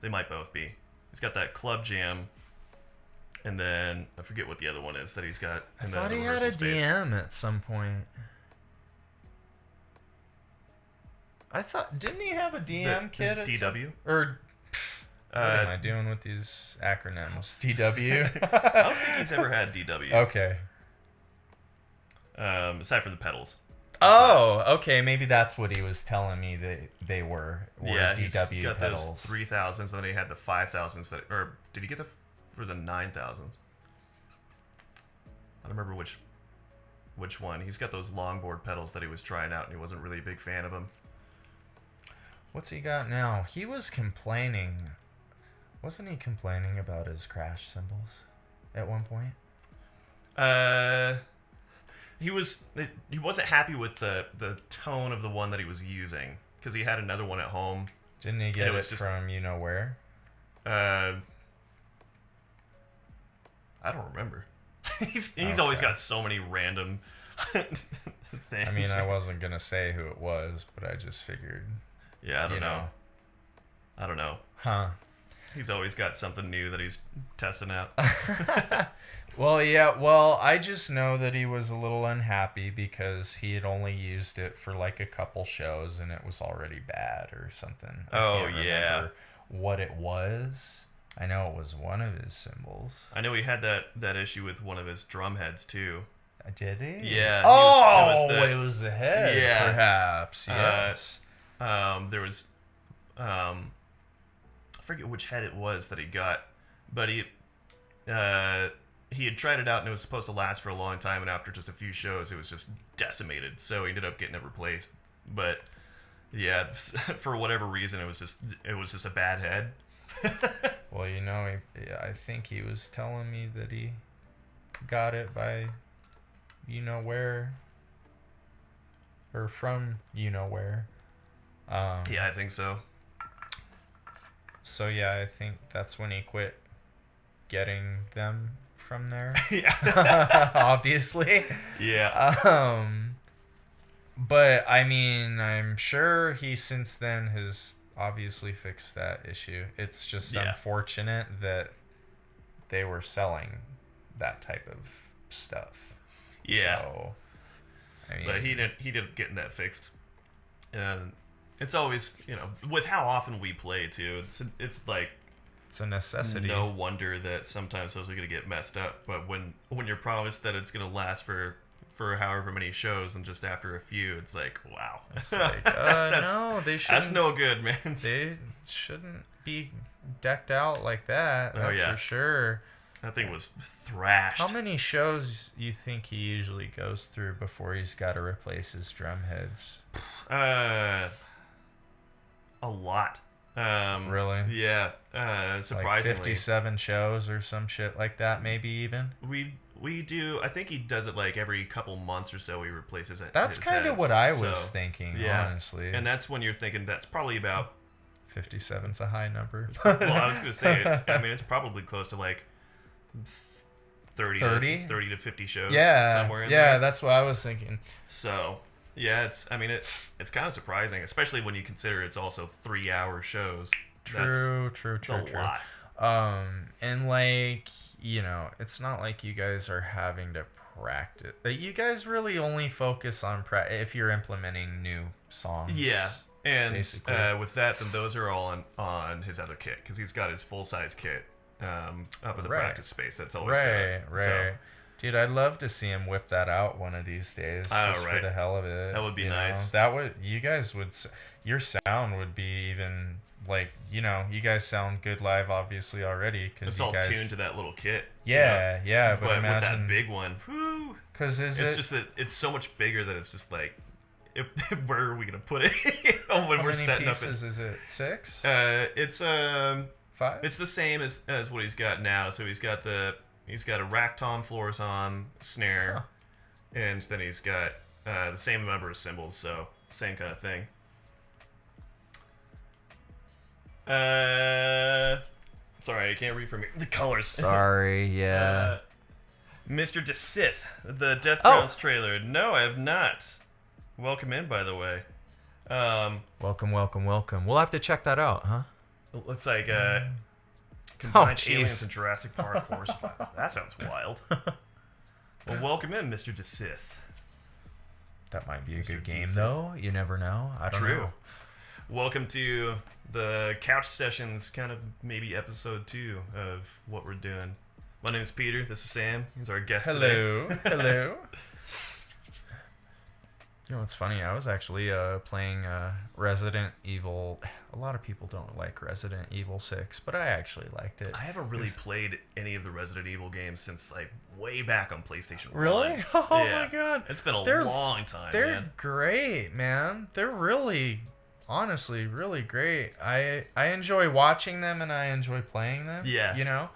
They might both be. He's got that Club Jam... And then I forget what the other one is that he's got. I thought he had a DM at some point. Didn't he have a DM kit? DW? What am I doing with these acronyms? DW? I don't think he's ever had DW. Okay. Aside from the pedals. Oh, okay. Maybe that's what he was telling me they were Yeah, DW he's got pedals. those 3000s, and then he had the 5000s or did he get for the 9000s? I don't remember which one. He's got those longboard pedals that he was trying out, and he wasn't really a big fan of them. What's he got now? He was complaining. Wasn't he complaining about his crash cymbals at one point? He wasn't happy with the tone of the one that he was using because he had another one at home. Didn't he get it from you know where? I don't remember. He's always got so many random things. I mean, I wasn't gonna say who it was, but I just figured. Yeah, I don't know. Huh. He's always got something new that he's testing out. Well, yeah. Well, I just know that he was a little unhappy because he had only used it for like a couple shows and it was already bad or something. I can't remember what it was. I know it was one of his cymbals. I know he had that issue with one of his drum heads too. Did he? Yeah. It was the head. Yeah. Perhaps. Yes. There was, I forget which head it was that he got, but he had tried it out and it was supposed to last for a long time, and after just a few shows, it was just decimated. So he ended up getting it replaced. But yeah, for whatever reason, it was just a bad head. Well, I think he was telling me that he got it by where, or from where. Yeah, I think so. So yeah, I think that's when he quit getting them from there. Yeah. Obviously. Yeah. But I mean, I'm sure he since then has obviously fixed that issue. It's just unfortunate that they were selling that type of stuff. Yeah. So, I mean, but he didn't getting that fixed. And it's always, with how often we play too, it's like it's a necessity. No wonder that sometimes those are going to get messed up. But when you're promised that it's going to last for however many shows, and just after a few, it's like, wow. It's like, no, they shouldn't. That's no good, man. They shouldn't be decked out like that. That's for sure. That thing was thrashed. How many shows you think he usually goes through before he's got to replace his drum heads? A lot. Really? Yeah. Surprisingly. Like 57 shows or some shit like that, maybe even? We do. I think he does it like every couple months or so. He replaces it. That's kind of what I was thinking, honestly. And that's when you're thinking that's probably about 57's a high number. Well, I was gonna say it's probably close to like 30 to 50 shows. Somewhere in there. That's what I was thinking. So yeah, it's kind of surprising, especially when you consider it's also 3-hour shows. True. It's a lot. And like, it's not like you guys are having to practice. You guys really only focus on if you're implementing new songs. Yeah. And with that, then those are all on his other kit, because he's got his full-size kit up in the practice space. That's always right. So, dude, I'd love to see him whip that out one of these days, just for the hell of it. That would be nice. Your sound would be even like, you guys sound good live, obviously already, because it's all tuned to that little kit. Yeah, but imagine with that big one, because it's just that it's so much bigger that it's just like, where are we gonna put it? When we're setting up. How many pieces is it? 6? It's 5. It's the same as what he's got now. So he's got a rack tom floor-tom snare, and then he's got the same number of cymbals. So same kind of thing. Sorry, I can't read from the colors. Sorry, yeah. Mr. DeSith, the Death Grounds trailer. No, I have not. Welcome in, by the way. Welcome. We'll have to check that out, huh? It's like combined aliens and Jurassic Park horse. That sounds wild. Well, welcome in, Mr. DeSith. That might be a good game, though. You never know. I don't know. Welcome to the Couch Sessions, kind of maybe episode 2 of what we're doing. My name is Peter. This is Sam. He's our guest today. Hello. You know what's funny? I was actually playing Resident Evil. A lot of people don't like Resident Evil 6, but I actually liked it. I haven't really played any of the Resident Evil games since like way back on PlayStation 1. Really? Oh my god. It's been a long time, They're great, man. They're really, honestly, really great. I enjoy watching them and I enjoy playing them. Yeah.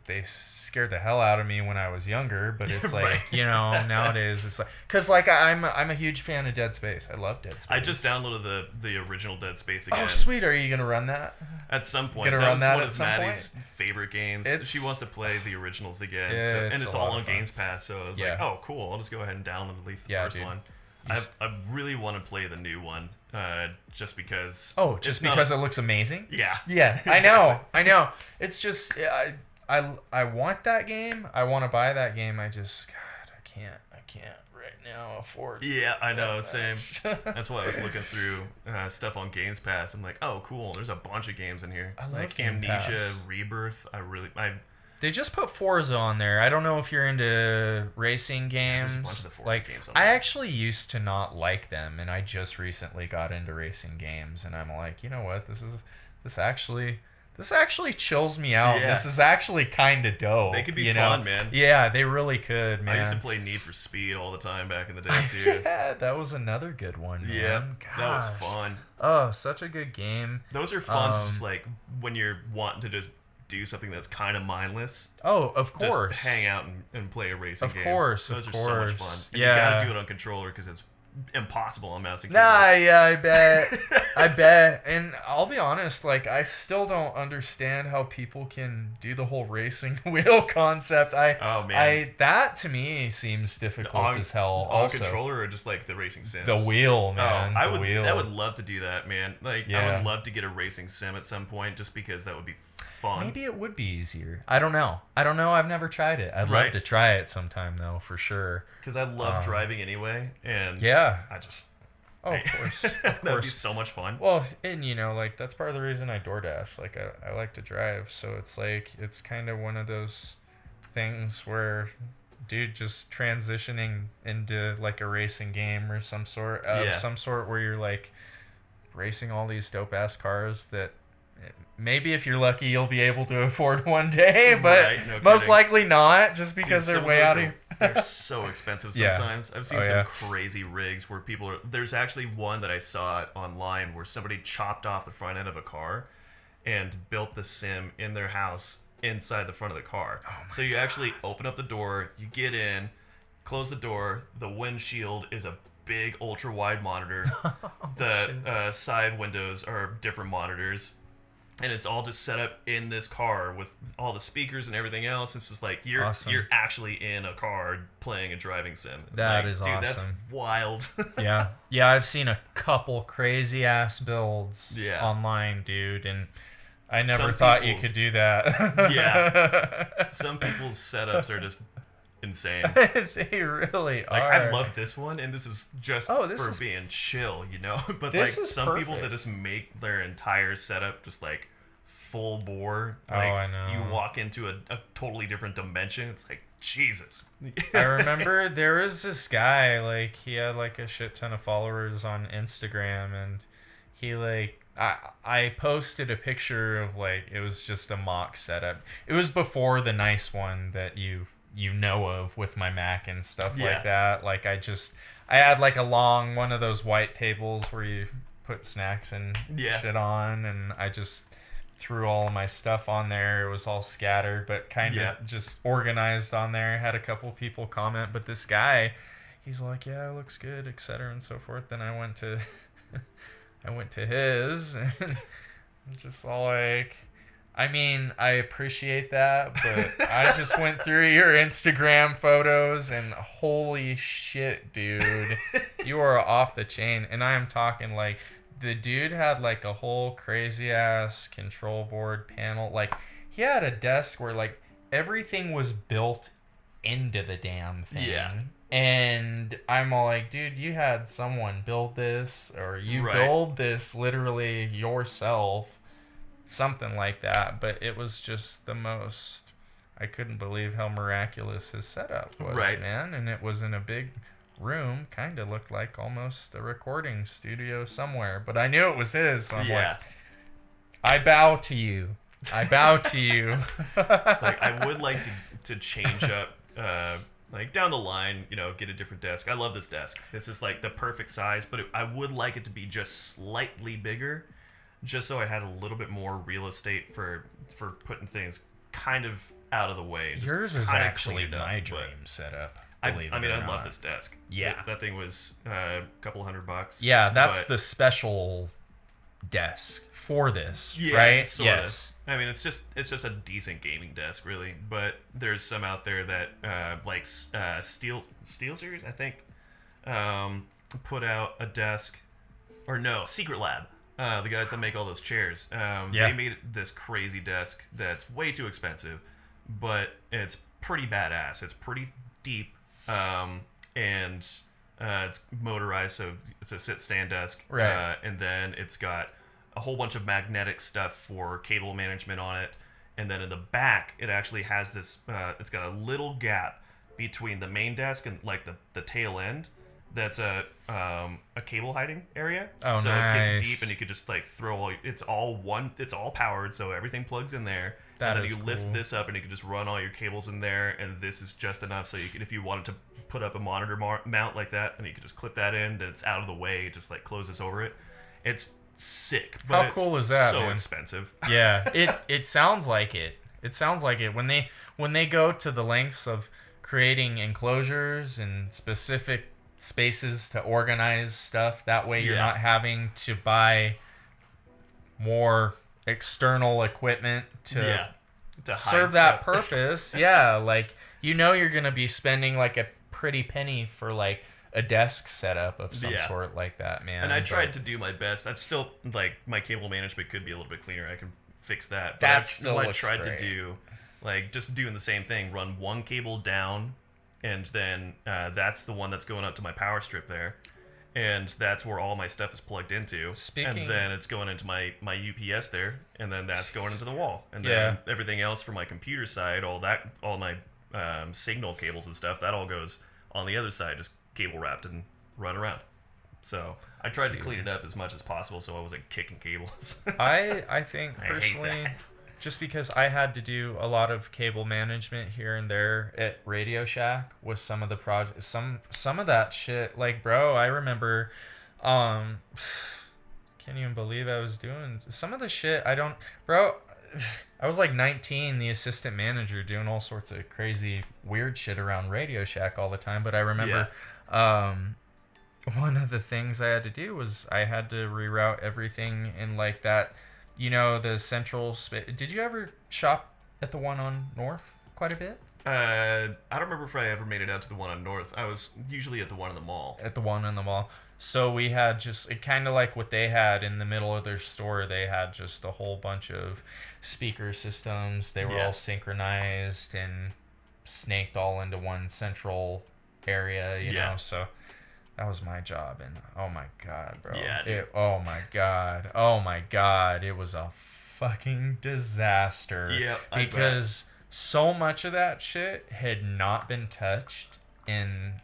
They scared the hell out of me when I was younger, but it's like, nowadays it's like, because like I'm a huge fan of Dead Space. I love Dead Space. I just downloaded the original Dead Space again. Oh, sweet. Are you going to run that? At some point. That's one of Maddie's favorite games. She wants to play the originals again. And it's all on Games Pass, so I was like, oh, cool. I'll just go ahead and download at least the first one. I really want to play the new one, just because. Oh, just because it looks amazing? Yeah. Yeah, exactly. I know. It's just, I want that game. I want to buy that game. I just, God, I can't right now afford. Yeah, I know. Same. That's why I was looking through stuff on Games Pass. I'm like, oh, cool. There's a bunch of games in here. I love like Game Amnesia, Pass. Rebirth. They just put Forza on there. I don't know if you're into racing games. There's a bunch of the Forza like, games on I there. actually used to not like them, and I just recently got into racing games, and I'm like, you know what? This actually chills me out. Yeah. This is actually kind of dope. They could be fun, man. Yeah, they really could, man. I used to play Need for Speed all the time back in the day too. Yeah, that was another good one, man. Yeah, Gosh. that was fun. Oh, such a good game. Those are fun to just like when you're wanting to just do something that's kind of mindless. Oh, of course. Just hang out and play a racing game. Of course, Those of are so much course. fun. And Yeah. you gotta do it on controller because it's impossible on mouse and keyboard. Nah, yeah, I bet. I bet. And I'll be honest, like, I still don't understand how people can do the whole racing wheel concept. Oh, man. That to me seems difficult as hell. On Also, controller or just like the racing sims? the wheel, man. I the would. wheel. I would love to do that, man. Like, I Yeah. would love to get a racing sim at some point, just because that would be fun. Maybe it would be easier. I don't know. I've never tried it. I'd love Right. to try it sometime, though, for sure. Because I love driving anyway, and Yeah. I just. Oh, of course. Of That'd be course. so much fun. Well, and like that's part of the reason I DoorDash. Like I like to drive, so it's like it's kind of one of those things where, dude, just transitioning into like a racing game or some sort where you're like racing all these dope ass cars that maybe if you're lucky you'll be able to afford one day, but Right, no most kidding. likely not, just because Dude, they're some way of out those of. They're so expensive Yeah. sometimes. I've seen Oh, some yeah. crazy rigs where people are. There's actually one that I saw online where somebody chopped off the front end of a car and built the sim in their house inside the front of the car. So you actually open up the door, you get in, close the door. The windshield is a big ultra wide monitor. The side windows are different monitors. And it's all just set up in this car with all the speakers and everything else. It's just like you're actually in a car playing a driving sim. That like, is dude, awesome. That's wild. Yeah, I've seen a couple crazy ass builds Yeah. online, dude, and I never Some thought you people's- could do that. Yeah. Some people's setups are just insane. They really Like, are. I love this one, and this is just this for is- being chill, you know? But This like is some people perfect. that just make their entire setup just like full bore. Oh, Like, I know. You walk into a totally different dimension. It's like, Jesus. I remember there was this guy, like, he had like a shit ton of followers on Instagram, and he like I posted a picture of like, it was just a mock setup. It was before the nice one that you know of with my Mac and stuff Yeah. like that. Like I had like a long one of those white tables where you put snacks and Yeah. shit on, and I just threw all of my stuff on there. It was all scattered, but kind of Yeah. just organized on there. Had a couple people comment, but this guy, he's like, yeah, it looks good, etc. and so forth. Then I went to his, and I'm just all like, I mean, I appreciate that, but I just went through your Instagram photos and holy shit, dude, you are off the chain. And I am talking like, the dude had like a whole crazy ass control board panel. Like, he had a desk where like everything was built into the damn thing. Yeah. And I'm all like, dude, you had someone build this, or you Right. build this literally yourself, something like that. But it was just the most, I couldn't believe how miraculous his setup was, Right. man. And it was in a big room, kind of looked like almost a recording studio somewhere, but I knew it was his, so I'm Yeah. like, I bow to you. I bow to you. It's like, I would like to change up, like down the line, you know, get a different desk. I love this desk. This is like the perfect size, but I would like it to be just slightly bigger, just so I had a little bit more real estate for putting things kind of out of the way. Just Yours is kinda actually cleaned up, my but dream setup. I believe mean, it or I love not. this desk. Yeah. That thing was a couple $100. Yeah, that's but- the special desk for this, Yeah, right? sorta. Yes. I mean, it's just a decent gaming desk, really. But there's some out there that like Steel Series, I think, put out a desk, or no, Secret Lab. The guys that make all those chairs. They made this crazy desk that's way too expensive, but it's pretty badass. It's pretty deep, and it's motorized, so it's a sit-stand desk. Right. And then it's got a whole bunch of magnetic stuff for cable management on it. And then in the back, it actually has this, it's got a little gap between the main desk and like the tail end. That's a cable hiding area. Oh, so nice. it gets deep, and you could just like throw it's all powered, so everything plugs in there. That and then is you cool. lift this up, and you can just run all your cables in there, and this is just enough so you can, if you wanted to put up a monitor mount like that, then you can just clip that in, and it's out of the way, it just like closes over it. It's sick, but how cool is that, so man? expensive. Yeah, it sounds like it. It sounds like it when they go to the lengths of creating enclosures and specific spaces to organize stuff. That way you're not having to buy more external equipment to serve that purpose. Yeah, like you're gonna be spending like a pretty penny for like a desk setup of some sort like that, man. And I tried to do my best. I'd still like my cable management could be a little bit cleaner. I can fix that. But I tried to do like just doing the same thing. Run one cable down, and then that's the one that's going up to my power strip there, and that's where all my stuff is plugged into. And then it's going into my UPS there, and then that's going into the wall, and then everything else for my computer side, all my signal cables and stuff, that all goes on the other side, just cable wrapped and run around. So I tried to clean it up as much as possible, so I wasn't kicking cables. I think personally, just because I had to do a lot of cable management here and there at Radio Shack with some of the projects, some of that shit. Like, bro, I remember, can't even believe I was doing some of the shit. I was like 19, the assistant manager, doing all sorts of crazy, weird shit around Radio Shack all the time. But I remember, one of the things I had to do was I had to reroute everything in like that. The central space. Did you ever shop at the one on North quite a bit? I don't remember if I ever made it out to the one on North. I was usually at the one in the mall. At the one in the mall. So we had just kind of like what they had in the middle of their store. They had just a whole bunch of speaker systems. They were all synchronized and snaked all into one central area, you know. So that was my job, and oh my god, bro. Yeah, oh my god. It was a fucking disaster. Yeah, because so much of that shit had not been touched in,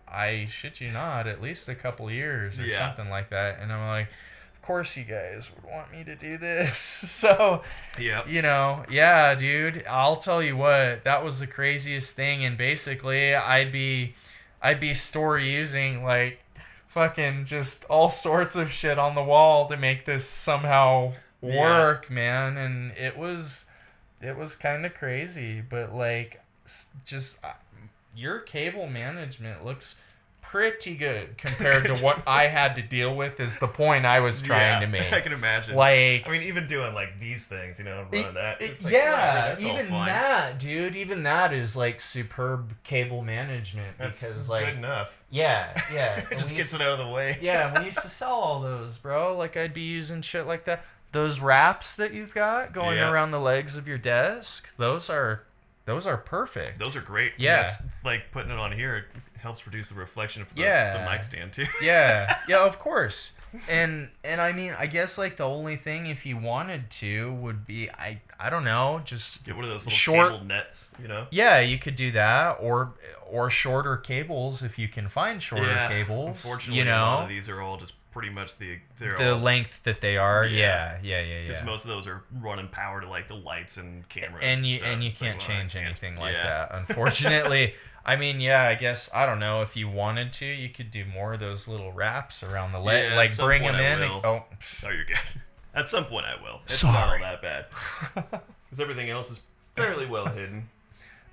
I shit you not, at least a couple years or something like that. And I'm like, of course you guys would want me to do this. So, dude, I'll tell you what, that was the craziest thing. And basically, I'd be store using like fucking just all sorts of shit on the wall to make this somehow work, man. And it was kind of crazy, but like just your cable management looks pretty good compared to what I had to deal with, is the point I was trying to make. I can imagine. Like, I mean, even doing like these things, running that. It's like, that's even that, dude. Even that is like superb cable management. That's because like good enough. Yeah. It just gets it out of the way. Yeah, we used to sell all those, bro. Like I'd be using shit like that. Those wraps that you've got going around the legs of your desk, those are perfect. Those are great. Yeah. It's like putting it on here, it helps reduce the reflection of the mic stand too. Yeah, of course. And I mean, I guess like the only thing, if you wanted to, would be I don't know, just get one of those little cable nets, Yeah, you could do that, or shorter cables if you can find shorter cables. Unfortunately, a lot of these are all just pretty much the length that they are. Yeah. Because most of those are running power to like the lights and cameras. And you can't change anything like that, unfortunately. I mean, I guess, I don't know, if you wanted to, you could do more of those little wraps around the leg, like bring them in. Oh, you're good. At some point I will. It's not all that bad. Because everything else is fairly well hidden.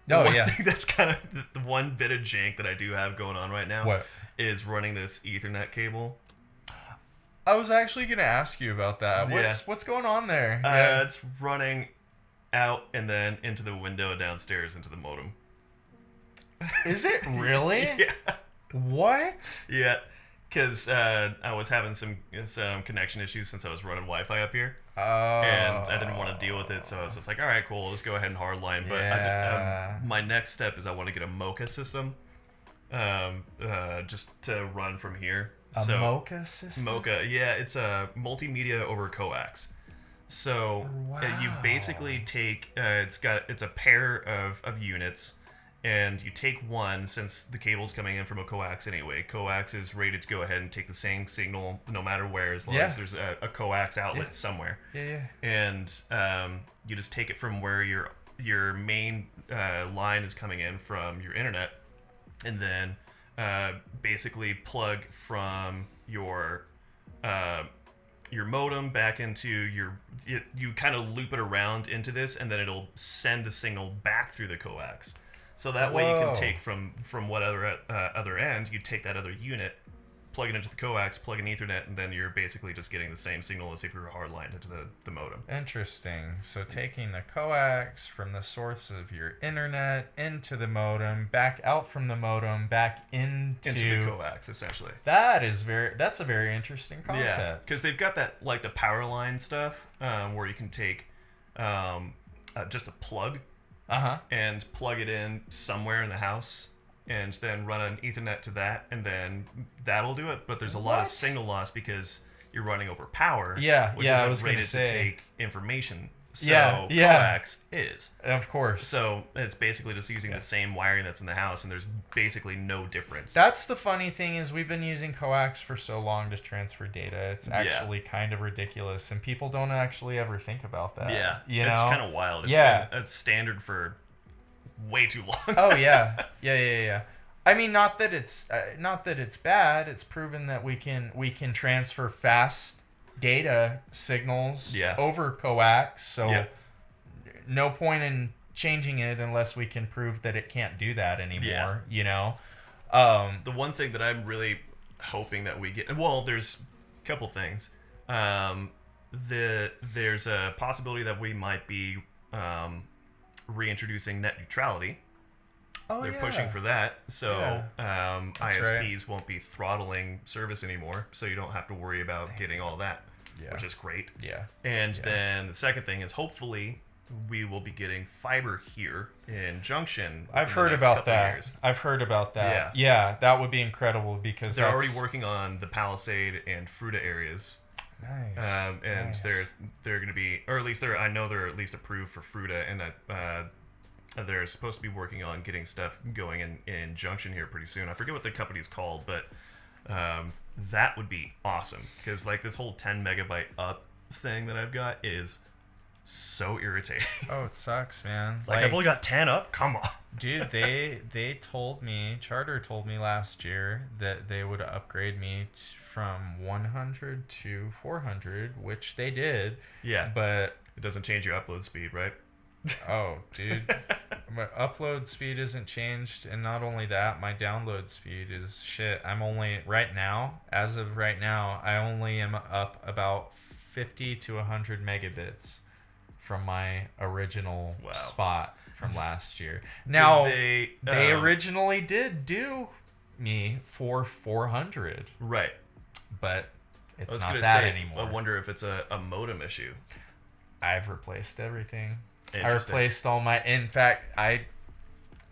I think that's kind of the one bit of jank that I do have going on right now. Is running this Ethernet cable. I was actually going to ask you about that. What's going on there? It's running out and then into the window downstairs into the modem. Is it really? Yeah. What? Yeah, because I was having some connection issues since I was running Wi-Fi up here. And I didn't want to deal with it, so I was just like, all right, cool, let's go ahead and hardline. But my next step is I want to get a Mocha system, just to run from here. Mocha system? Mocha, yeah, it's a multimedia over coax. So you basically take it's a pair of units, and you take one, since the cable's coming in from a coax anyway. Coax is rated to go ahead and take the same signal no matter where, as long as there's a coax outlet somewhere. Yeah. And you just take it from where your main line is coming in from your internet, and then basically plug from your modem back into you kind of loop it around into this, and then it'll send the signal back through the coax. So that way you can take from what other end, you take that other unit, plug it into the coax, plug an Ethernet, and then you're basically just getting the same signal as if you were hardlined into the modem. Interesting. So taking the coax from the source of your internet into the modem, back out from the modem, back into the coax, essentially. That's a very interesting concept. Yeah, because they've got that, like the power line stuff, where you can take just a plug. And plug it in somewhere in the house, and then run an Ethernet to that, and then that'll do it. But there's a lot of signal loss because you're running over power. Which isn't rated to take information. So coax is. Of course. So it's basically just using the same wiring that's in the house, and there's basically no difference. That's the funny thing, is we've been using coax for so long to transfer data. It's actually kind of ridiculous, and people don't actually ever think about that. Yeah. It's kind of wild. It's been a standard for way too long. Yeah. I mean, not that it's bad. It's proven that we can transfer fast data signals over coax, so no point in changing it unless we can prove that it can't do that anymore. The one thing that I'm really hoping that we get, well, there's a couple things. There's a possibility that we might be reintroducing net neutrality. They're pushing for that, so ISPs won't be throttling service anymore, so you don't have to worry about getting all that, which is great. And then the second thing is, hopefully we will be getting fiber here in Junction. I've heard about that. Yeah, that would be incredible, because they're already working on the Palisade and Fruta areas. Nice. They're going to be, or at least I know they're at least approved for Fruta, and that they're supposed to be working on getting stuff going in Junction here pretty soon. I forget what the company's called, but that would be awesome, because like this whole 10 megabyte up thing that I've got is so irritating. Oh, it sucks, man. It's like I've only got 10 up. Come on, dude. They told me, Charter told me last year that they would upgrade me from 100 to 400, which they did. Yeah, but it doesn't change your upload speed, right? Oh, dude. My upload speed isn't changed, and not only that, my download speed is shit. I'm only, as of right now, I only am up about 50 to 100 megabits from my original spot from last year. Now, they originally did do me for 400. Right. But it's not that anymore. I wonder if it's a modem issue. I've replaced everything. I replaced all my... In fact, I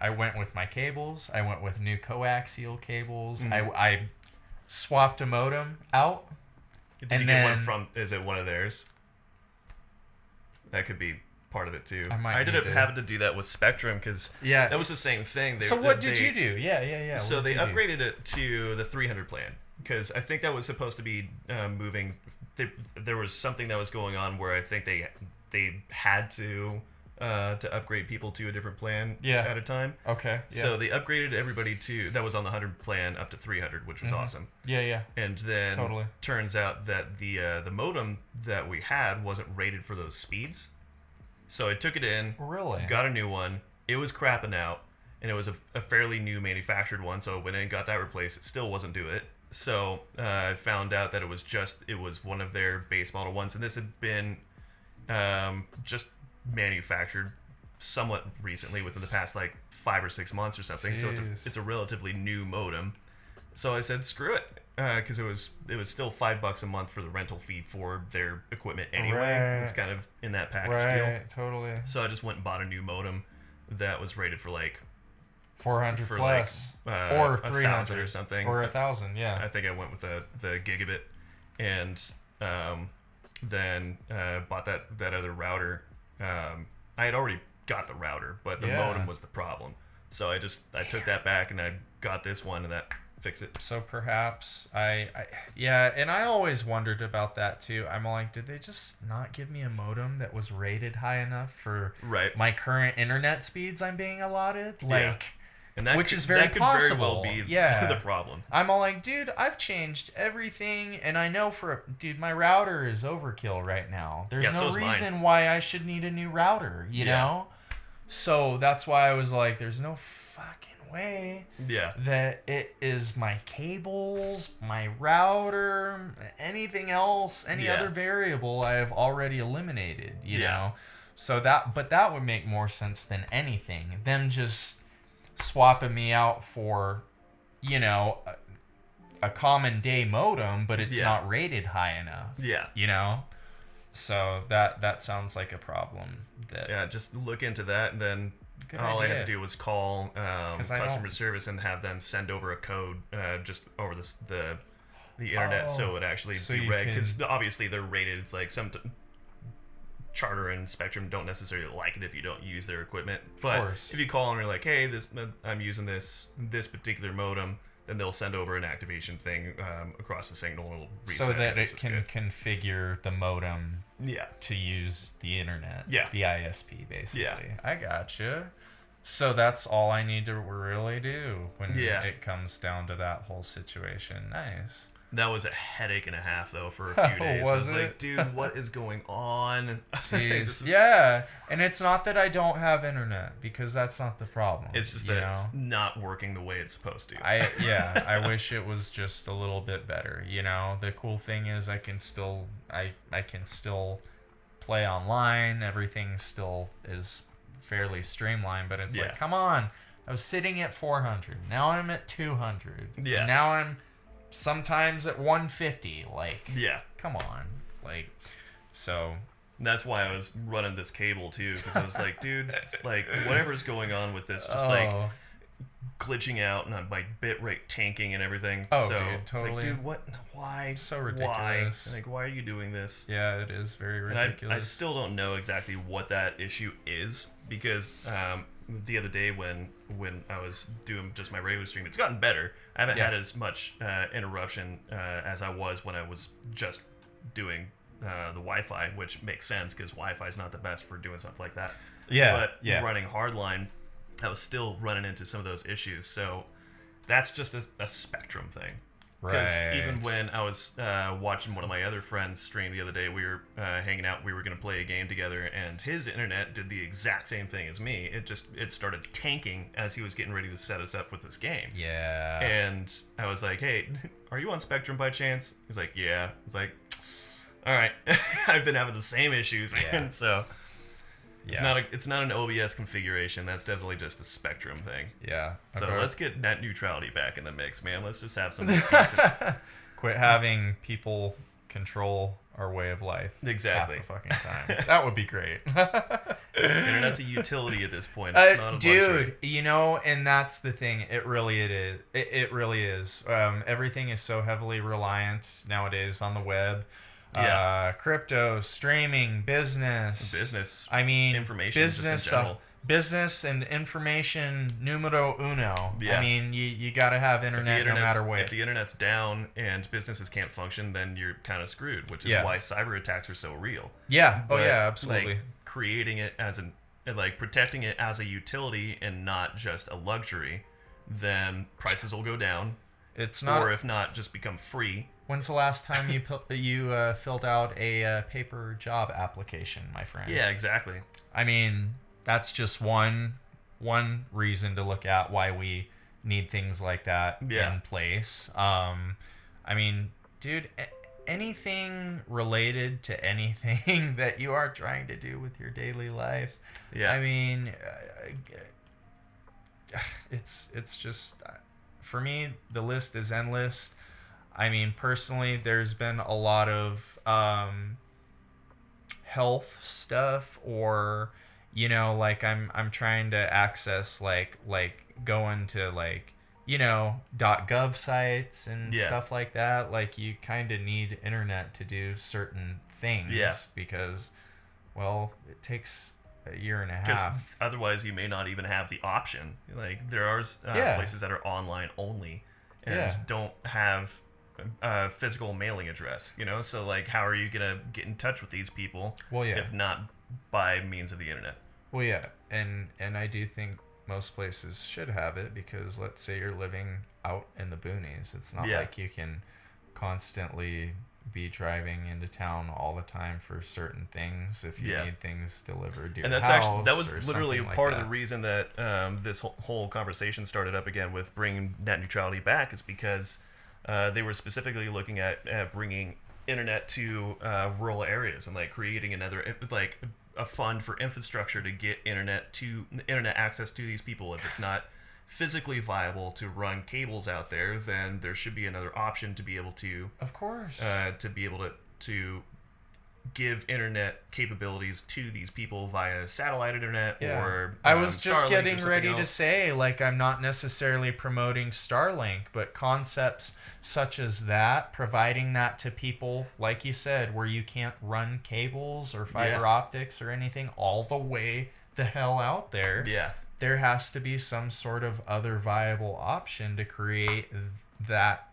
went with my cables. I went with new coaxial cables. Mm-hmm. I swapped a modem out. Did you get one from... Is it one of theirs? That could be part of it, too. I ended up having to do that with Spectrum, because that was the same thing. So what did you do? Yeah. So they upgraded it to the 300 plan, because I think that was supposed to be moving... There was something that was going on where I think they had to upgrade people to a different plan at a time. Okay. Yeah. So they upgraded everybody that was on the 100 plan up to 300, which was awesome. Yeah. And then turns out that the modem that we had wasn't rated for those speeds. So I took it in, got a new one. It was crapping out, and it was a fairly new manufactured one. So I went in and got that replaced. It still wasn't doing it. So I found out that it was one of their base model ones, and this had been just manufactured somewhat recently, within the past like 5 or 6 months or something. Jeez. So it's a relatively new modem, So I said, screw it. Because it was still $5 a month for the rental fee for their equipment anyway. Right. It's kind of in that package deal. Right, totally. So I just went and bought a new modem that was rated for like 400 plus, or 300 1,000 or something, or 1,000. Yeah. I think I went with the gigabit, and then bought that other router. I had already got the router, but the modem was the problem. So I took that back and I got this one, and that fixed it. So perhaps and I always wondered about that too. I'm like, did they just not give me a modem that was rated high enough for my current internet speeds I'm being allotted? Like, and that which is very possible. Very well be the problem. I'm all like, dude, I've changed everything, and I know my router is overkill right now. There's no reason why I should need a new router, you know? So that's why I was like, there's no fucking way that it is my cables, my router, anything else, any other variable I have already eliminated, you know? So that would make more sense than anything. Them just swapping me out for, a common day modem, but it's not rated high enough. You know? So that sounds like a problem. Just look into that, and then all I had to do was call customer service and have them send over a code just over the internet, so it would actually be read, because obviously they're rated. It's like some Charter and Spectrum don't necessarily like it if you don't use their equipment, but if you call and you're like, hey, I'm using this particular modem, then they'll send over an activation thing across the signal, and it'll reset so that it can configure the modem to use the internet, the ISP, basically. I gotcha. So that's all I need to really do when it comes down to that whole situation. Nice. That was a headache and a half, though, for a few days. I was like, dude, what is going on? Jeez. And it's not that I don't have internet, because that's not the problem. It's just that it's not working the way it's supposed to. I wish it was just a little bit better. The cool thing is I can still play online. Everything still is fairly streamlined, but it's like, come on. I was sitting at 400. Now I'm at 200. Yeah. Now I'm sometimes at 150. Like, come on. Like, so that's why I was running this cable too, because I was like, dude, it's like whatever's going on with this, just like glitching out and my bit rate tanking and everything. So dude, totally. It's like, dude, what? Why? So ridiculous. Why? Like, why are you doing this? Yeah, it is very ridiculous. And I still don't know exactly what that issue is, because the other day when I was doing just my regular stream, it's gotten better. I haven't had as much interruption as I was when I was just doing the Wi-Fi, which makes sense because Wi-Fi is not the best for doing stuff like that. But running hardline, I was still running into some of those issues. So that's just a Spectrum thing. Because even when I was watching one of my other friends stream the other day, we were hanging out, we were going to play a game together, and his internet did the exact same thing as me. It started tanking as he was getting ready to set us up with this game. Yeah. And I was like, hey, are you on Spectrum by chance? He's like, yeah. I was like, all right. I've been having the same issues, man. Yeah. So it's not an OBS configuration. That's definitely just a Spectrum thing. Yeah. So let's get net neutrality back in the mix, man. Let's just have some decent... Quit having people control our way of life. Exactly. Half the fucking time. That would be great. Internet's a utility at this point. It's not a luxury. Dude, and that's the thing. It really is. It really is. Everything is so heavily reliant nowadays on the web. Crypto, streaming, business. I mean, information, business, just in general. Business and information numero uno. Yeah. I mean, you got to have internet no matter what. If the internet's down and businesses can't function, then you're kind of screwed, which is why cyber attacks are so real. Yeah. But, absolutely. Like, creating it protecting it as a utility and not just a luxury, then prices will go down. It's not, or if not, just become free. When's the last time you filled out a paper job application, my friend? Yeah, exactly. I mean, that's just one reason to look at why we need things like that in place. I mean, dude, anything related to anything that you are trying to do with your daily life. Yeah. I mean, it's just... for me, the list is endless. I mean, personally, there's been a lot of health stuff, or like I'm trying to access like going to like .gov sites and stuff like that. Like you kind of need internet to do certain things because, well, it takes a year and a half. Otherwise, you may not even have the option. Like there are places that are online only and don't have a physical mailing address. So like, how are you gonna get in touch with these people? Well, if not by means of the internet. Well, yeah, and I do think most places should have it because let's say you're living out in the boonies. It's not like you can constantly be driving into town all the time for certain things if you need things delivered to your house. That was literally part of the reason that this whole conversation started up again with bringing net neutrality back, is because they were specifically looking at bringing internet to rural areas and like creating another like a fund for infrastructure to get internet access to these people. If it's not physically viable to run cables out there, then there should be another option to be able to, of course, to be able to give internet capabilities to these people via satellite internet or I was just Starlink getting ready to say, like, I'm not necessarily promoting Starlink, but concepts such as that, providing that to people, like you said, where you can't run cables or fiber optics or anything all the way the hell out there. Yeah. There has to be some sort of other viable option to create that.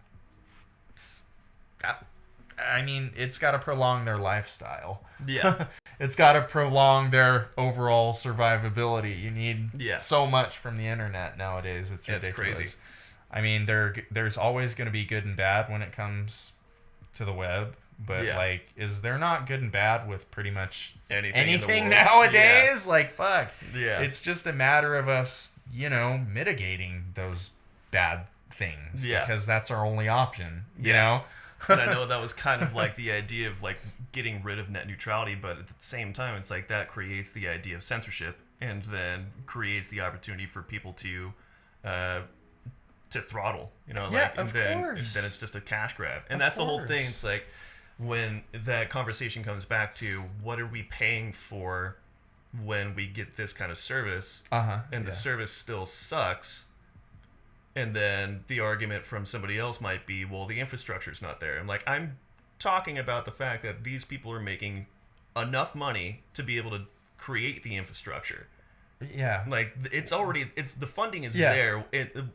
I mean, it's got to prolong their lifestyle. Yeah. It's got to prolong their overall survivability. You need so much from the internet nowadays. It's ridiculous. It's crazy. I mean, there's always going to be good and bad when it comes to the web. But, like, is there not good and bad with pretty much anything nowadays? Yeah. Like, fuck. Yeah. It's just a matter of us, mitigating those bad things. Yeah. Because that's our only option, you know? And I know that was kind of like the idea of, like, getting rid of net neutrality, but at the same time, it's like that creates the idea of censorship and then creates the opportunity for people to throttle, of and then it's just a cash grab. And that's the whole thing. It's like, when that conversation comes back to what are we paying for when we get this kind of service, and the service still sucks, and then the argument from somebody else might be, well, the infrastructure's not there. I'm like, I'm talking about the fact that these people are making enough money to be able to create the infrastructure. Yeah. Like, the funding is there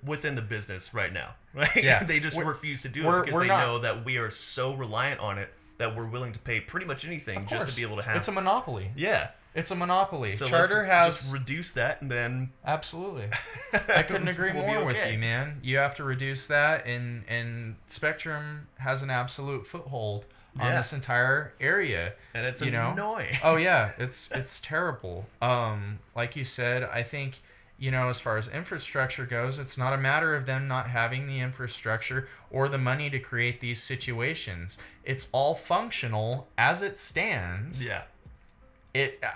within the business right now, right? Yeah. They just refuse to do it because they know that we are so reliant on it that we're willing to pay pretty much anything just to be able to have. It's a monopoly. Yeah. It's a monopoly. So Charter has just reduce that, and then absolutely. I couldn't agree more with you, man. You have to reduce that, and Spectrum has an absolute foothold on this entire area, and it's annoying. Oh yeah, it's terrible. Like you said, I think as far as infrastructure goes, it's not a matter of them not having the infrastructure or the money to create these situations. It's all functional as it stands. Yeah.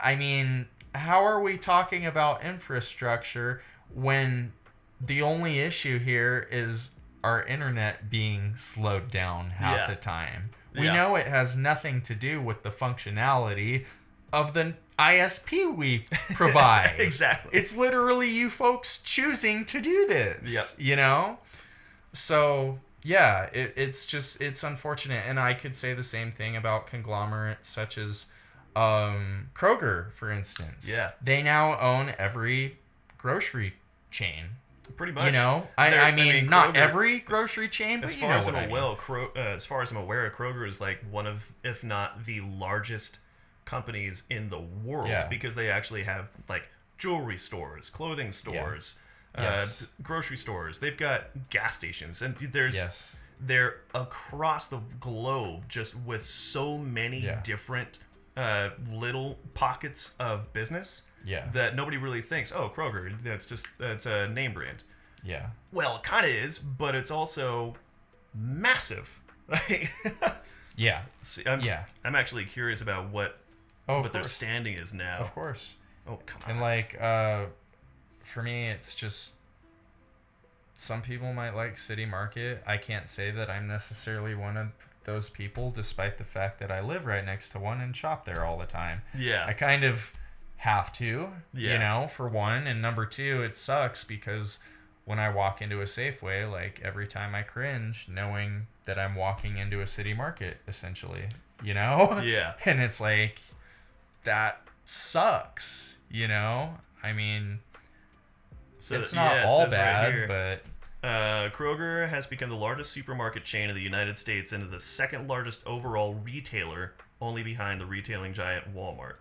I mean, how are we talking about infrastructure when the only issue here is our internet being slowed down half the time? We know it has nothing to do with the functionality of the ISP we provide. Exactly. It's literally you folks choosing to do this. Yep. So, yeah, it's unfortunate. And I could say the same thing about conglomerates such as Kroger, for instance. Yeah. They now own every grocery chain. Pretty much. I mean, not Kroger, every grocery chain, but as far as I'm aware, Kroger is like one of, if not the largest companies in the world, because they actually have like jewelry stores, clothing stores, grocery stores. They've got gas stations, and they're across the globe, just with so many different little pockets of business. Yeah. That nobody really thinks, oh, Kroger, that's a name brand. Yeah. Well, it kind of is, but it's also massive. Yeah. I'm actually curious about what their standing is now. Of course. Oh, come on. And like, for me, it's just some people might like City Market. I can't say that I'm necessarily one of those people, despite the fact that I live right next to one and shop there all the time. Yeah. I kind of have to, for one. And number two, it sucks because when I walk into a Safeway, like every time I cringe knowing that I'm walking into a City Market, essentially, Yeah. And it's like, that sucks, I mean, so it's not all bad, but... Kroger has become the largest supermarket chain in the United States and the second largest overall retailer, only behind the retailing giant Walmart.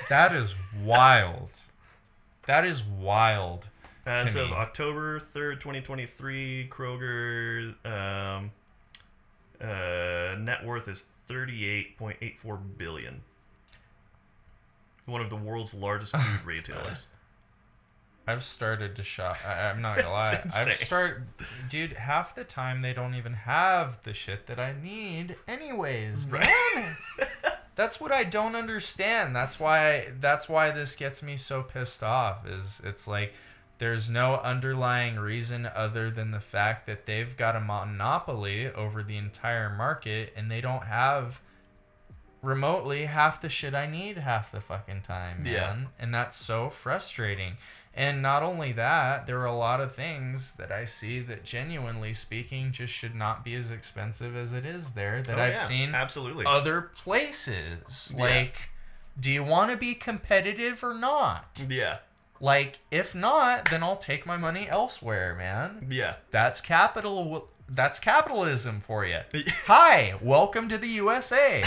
That is wild. That is wild. As of October 3rd, 2023, Kroger net worth is $38.84 billion. One of the world's largest food retailers. I've started to shop. I'm not gonna lie. Dude, half the time they don't even have the shit that I need anyways, man. That's what I don't understand. That's why this gets me so pissed off. Is it's like there's no underlying reason other than the fact that they've got a monopoly over the entire market and they don't have remotely half the shit I need half the fucking time, man. Yeah. And that's so frustrating. And not only that, there are a lot of things that I see that, genuinely speaking, just should not be as expensive as it is there that I've seen absolutely other places. Yeah. Like, do you want to be competitive or not? Yeah. Like, if not, then I'll take my money elsewhere, man. Yeah. That's capitalism for you. Hi, welcome to the USA.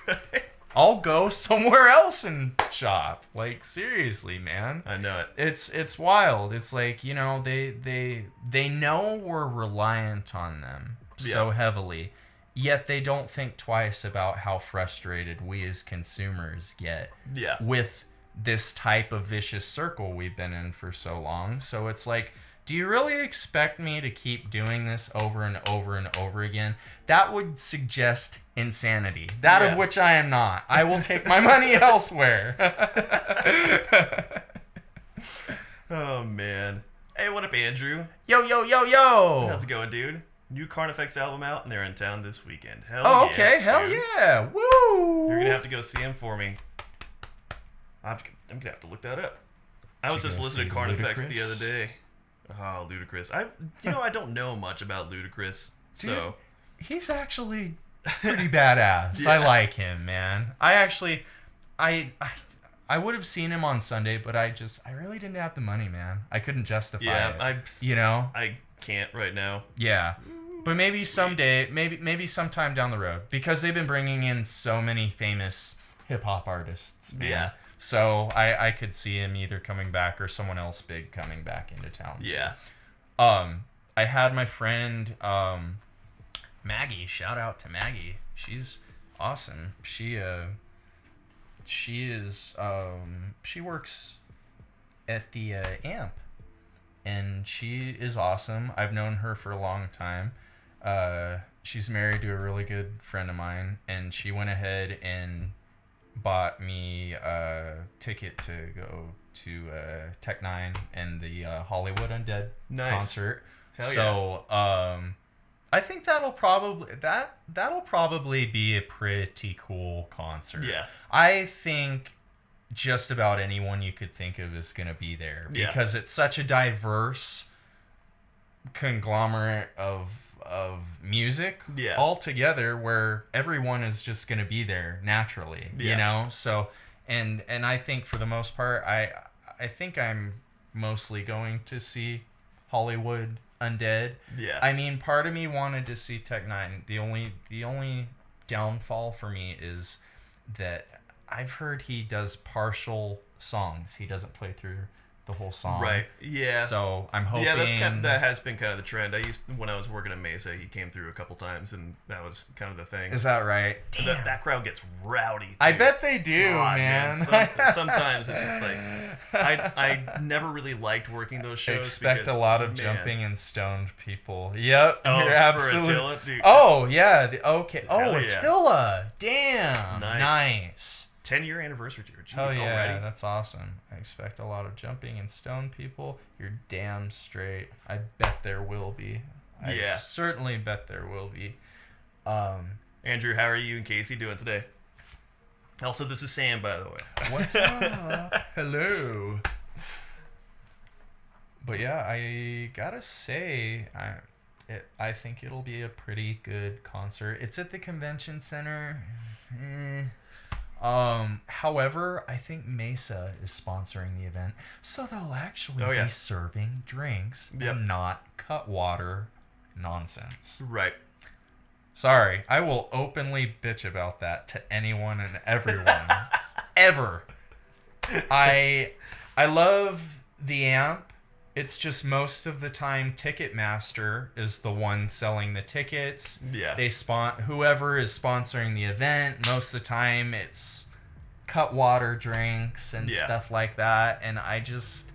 Right. I'll go somewhere else and shop. Like, seriously, man. I know it. It's wild. It's like, they know we're reliant on them so heavily, yet they don't think twice about how frustrated we as consumers get with this type of vicious circle we've been in for so long. So it's like, do you really expect me to keep doing this over and over and over again? That would suggest insanity. That of which I am not. I will take my money elsewhere. Oh, man. Hey, what up, Andrew? Yo, yo, yo, yo. How's it going, dude? New Carnifex album out, and they're in town this weekend. Hell okay. Hell dude. Yeah. Woo. You're going to have to go see him for me. I'm going to have to look that up. I was just listening to Carnifex the other day. Oh, Ludacris. I don't know much about Ludacris, dude, so he's actually pretty badass. I like him, man. I would have seen him on Sunday, but I really didn't have the money, man. I couldn't justify it. I can't right now. Yeah. But maybe someday, maybe sometime down the road, because they've been bringing in so many famous hip hop artists, man. Yeah. So I could see him either coming back or someone else big coming back into town. Yeah. I had my friend Maggie. Shout out to Maggie. She's awesome. She works at the AMP, and she is awesome. I've known her for a long time. She's married to a really good friend of mine, and she went ahead and bought me a ticket to go to Tech Nine and the Hollywood Undead concert. Hell yeah. I think that'll probably be a pretty cool concert. Yeah. I think just about anyone you could think of is gonna be there because it's such a diverse conglomerate of music all together, where everyone is just going to be there naturally, so and I think for the most part I think I'm mostly going to see Hollywood Undead. I mean, part of me wanted to see Tech Nine. The only downfall for me is that I've heard he does partial songs. He doesn't play through the whole song. Right. Yeah. So I'm hoping. Yeah, that has been kind of the trend. When I was working at Mesa, he came through a couple times, and that was kind of the thing. Is that right? That crowd gets rowdy too. I bet they do, man. Sometimes it's just like I never really liked working those shows. Expect a lot of jumping and stoned people. Yep. Oh, you're absolutely. Oh yeah. Okay. Hell Attila. Damn. Nice. 10-year anniversary here. Jeez, Oh yeah, already. that's awesome. I expect a lot of jumping and stone people. You're damn straight. I bet there will be. I certainly bet there will be. Andrew, how are you and Casey doing today? Also, this is Sam, by the way. What's up? Hello. But yeah, I gotta say, I think it'll be a pretty good concert. It's at the convention center. However, I think Mesa is sponsoring the event, so they'll actually be serving drinks and not Cutwater nonsense. Right. Sorry, I will openly bitch about that to anyone and everyone. Ever. I love the amp. It's just most of the time Ticketmaster is the one selling the tickets. Yeah. Whoever is sponsoring the event, most of the time it's Cutwater drinks and stuff like that. And I just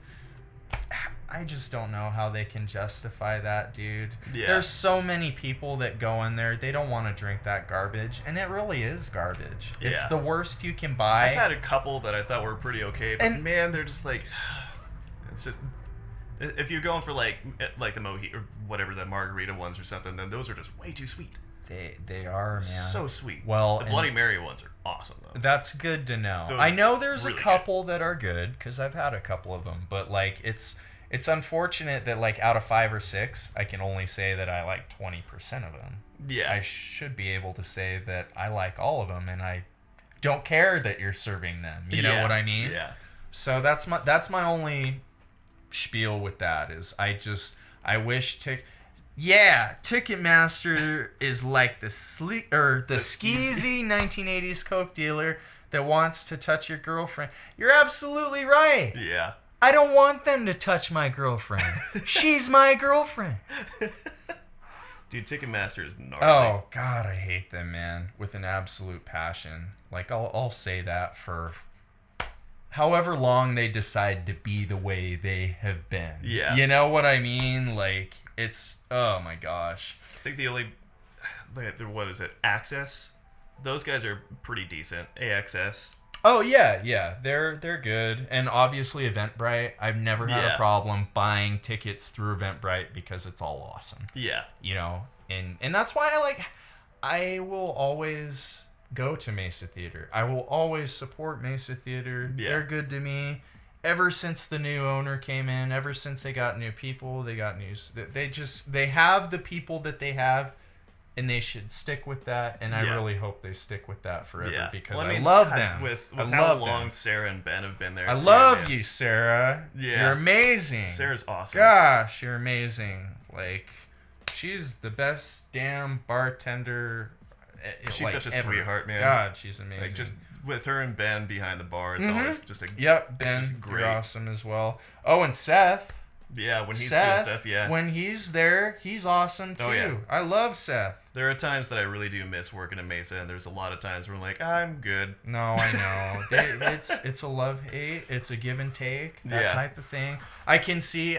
don't know how they can justify that, dude. Yeah. There's so many people that go in there, they don't want to drink that garbage, and it really is garbage. Yeah. It's the worst you can buy. I've had a couple that I thought were pretty okay, but man, they're just like, it's just, if you're going for like the mojito or whatever, the margarita ones or something, then those are just way too sweet. They are, man. So sweet. Well, the Bloody Mary ones are awesome, though. That's good to know. I know there's really a couple that are good, because I've had a couple of them, but like it's unfortunate that like out of 5 or 6, I can only say that I like 20% of them. Yeah. I should be able to say that I like all of them, and I don't care that you're serving them. You know what I mean? Yeah. So that's my only spiel with that is I wish Ticketmaster is like the skeezy 1980s Coke dealer that wants to touch your girlfriend. You're absolutely right. Yeah. I don't want them to touch my girlfriend. She's my girlfriend. Dude, Ticketmaster is gnarly. Oh, God, I hate them, man, with an absolute passion. Like, I'll say that for however long they decide to be the way they have been. Yeah. You know what I mean? Like, it's, oh my gosh. I think the only, what is it, Access? Those guys are pretty decent. AXS. Oh, yeah, they're good. And obviously Eventbrite, I've never had a problem buying tickets through Eventbrite because it's all awesome. Yeah. You know, and that's why I will always go to Mesa Theater. I will always support Mesa Theater. Yeah. They're good to me. Ever since the new owner came in, ever since they got new people, they got news. They have the people that they have, and they should stick with that, and I really hope they stick with that forever because I love them. With how long Sarah and Ben have been there. I love you, Sarah. Yeah. You're amazing. Sarah's awesome. Gosh, you're amazing. Like, she's the best damn bartender. She's such a sweetheart, man. God, she's amazing. Like, just with her and Ben behind the bar, it's always just a... Yep, Ben, you're awesome as well. Oh, and Seth. Yeah, when he's doing stuff, yeah. When he's there, he's awesome too. Oh, yeah. I love Seth. There are times that I really do miss working at Mesa, and there's a lot of times where I'm like, I'm good. No, I know. It's a love-hate. It's a give and take, that type of thing. I can see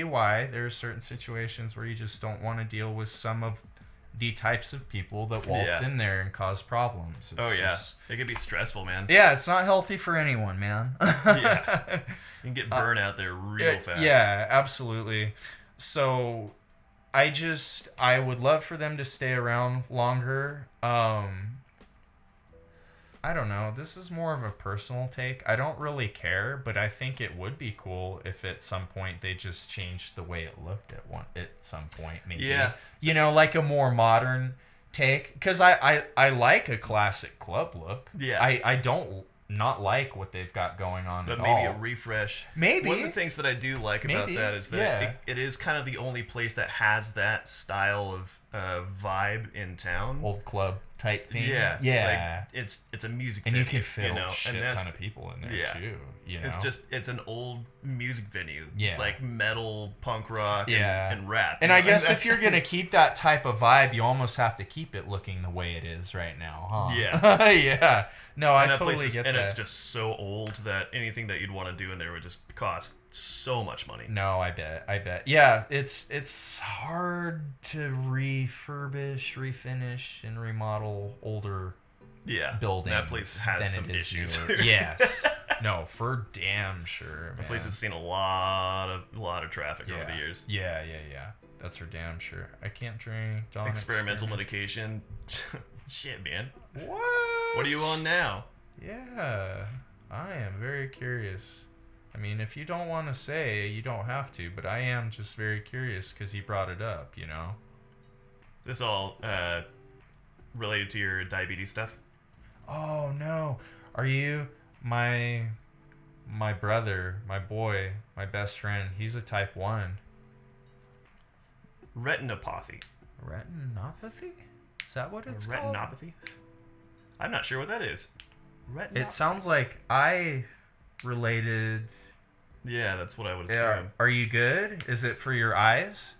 why there are certain situations where you just don't want to deal with some of the types of people that waltz in there and cause problems. It can be stressful, man. Yeah, it's not healthy for anyone, man. Yeah. You can get burned out there real fast. Yeah, absolutely. So I would love for them to stay around longer. I don't know. This is more of a personal take. I don't really care, but I think it would be cool if at some point they just changed the way it looked at some point. Maybe. Yeah. You know, like a more modern take. Because I like a classic club look. Yeah. I don't not like what they've got going on but at maybe all. A refresh. Maybe. One of the things that I do like about that is that it is kind of the only place that has that style of vibe in town. Old club type thing. Yeah. Yeah. Like it's a music venue. And you can fit a shit ton of people in there too. You know? It's an old music venue. Yeah. It's like metal, punk rock, and rap. And I guess if you're going to keep that type of vibe, you almost have to keep it looking the way it is right now, huh? Yeah. Yeah. No, I totally get that. And it's just so old that anything that you'd want to do in there would just cost so much money. No, I bet. Yeah, it's hard to refurbish, refinish, and remodel older building that place has some issues. Yes. No, for damn sure. The place has seen a lot of traffic over the years. Yeah. That's for damn sure. I can't drink. Experimental medication. Shit, man. What are you on now? Yeah, I am very curious. I mean, if you don't want to say, you don't have to, but I am just very curious because you brought it up, you know? This all related to your diabetes stuff? Oh, no. Are you... My brother, my boy, my best friend, he's a type 1. Retinopathy. Retinopathy? Is that what it's called? Retinopathy? I'm not sure what that is. It sounds like eye related. Yeah, that's what I would assume. Are you good? Is it for your eyes?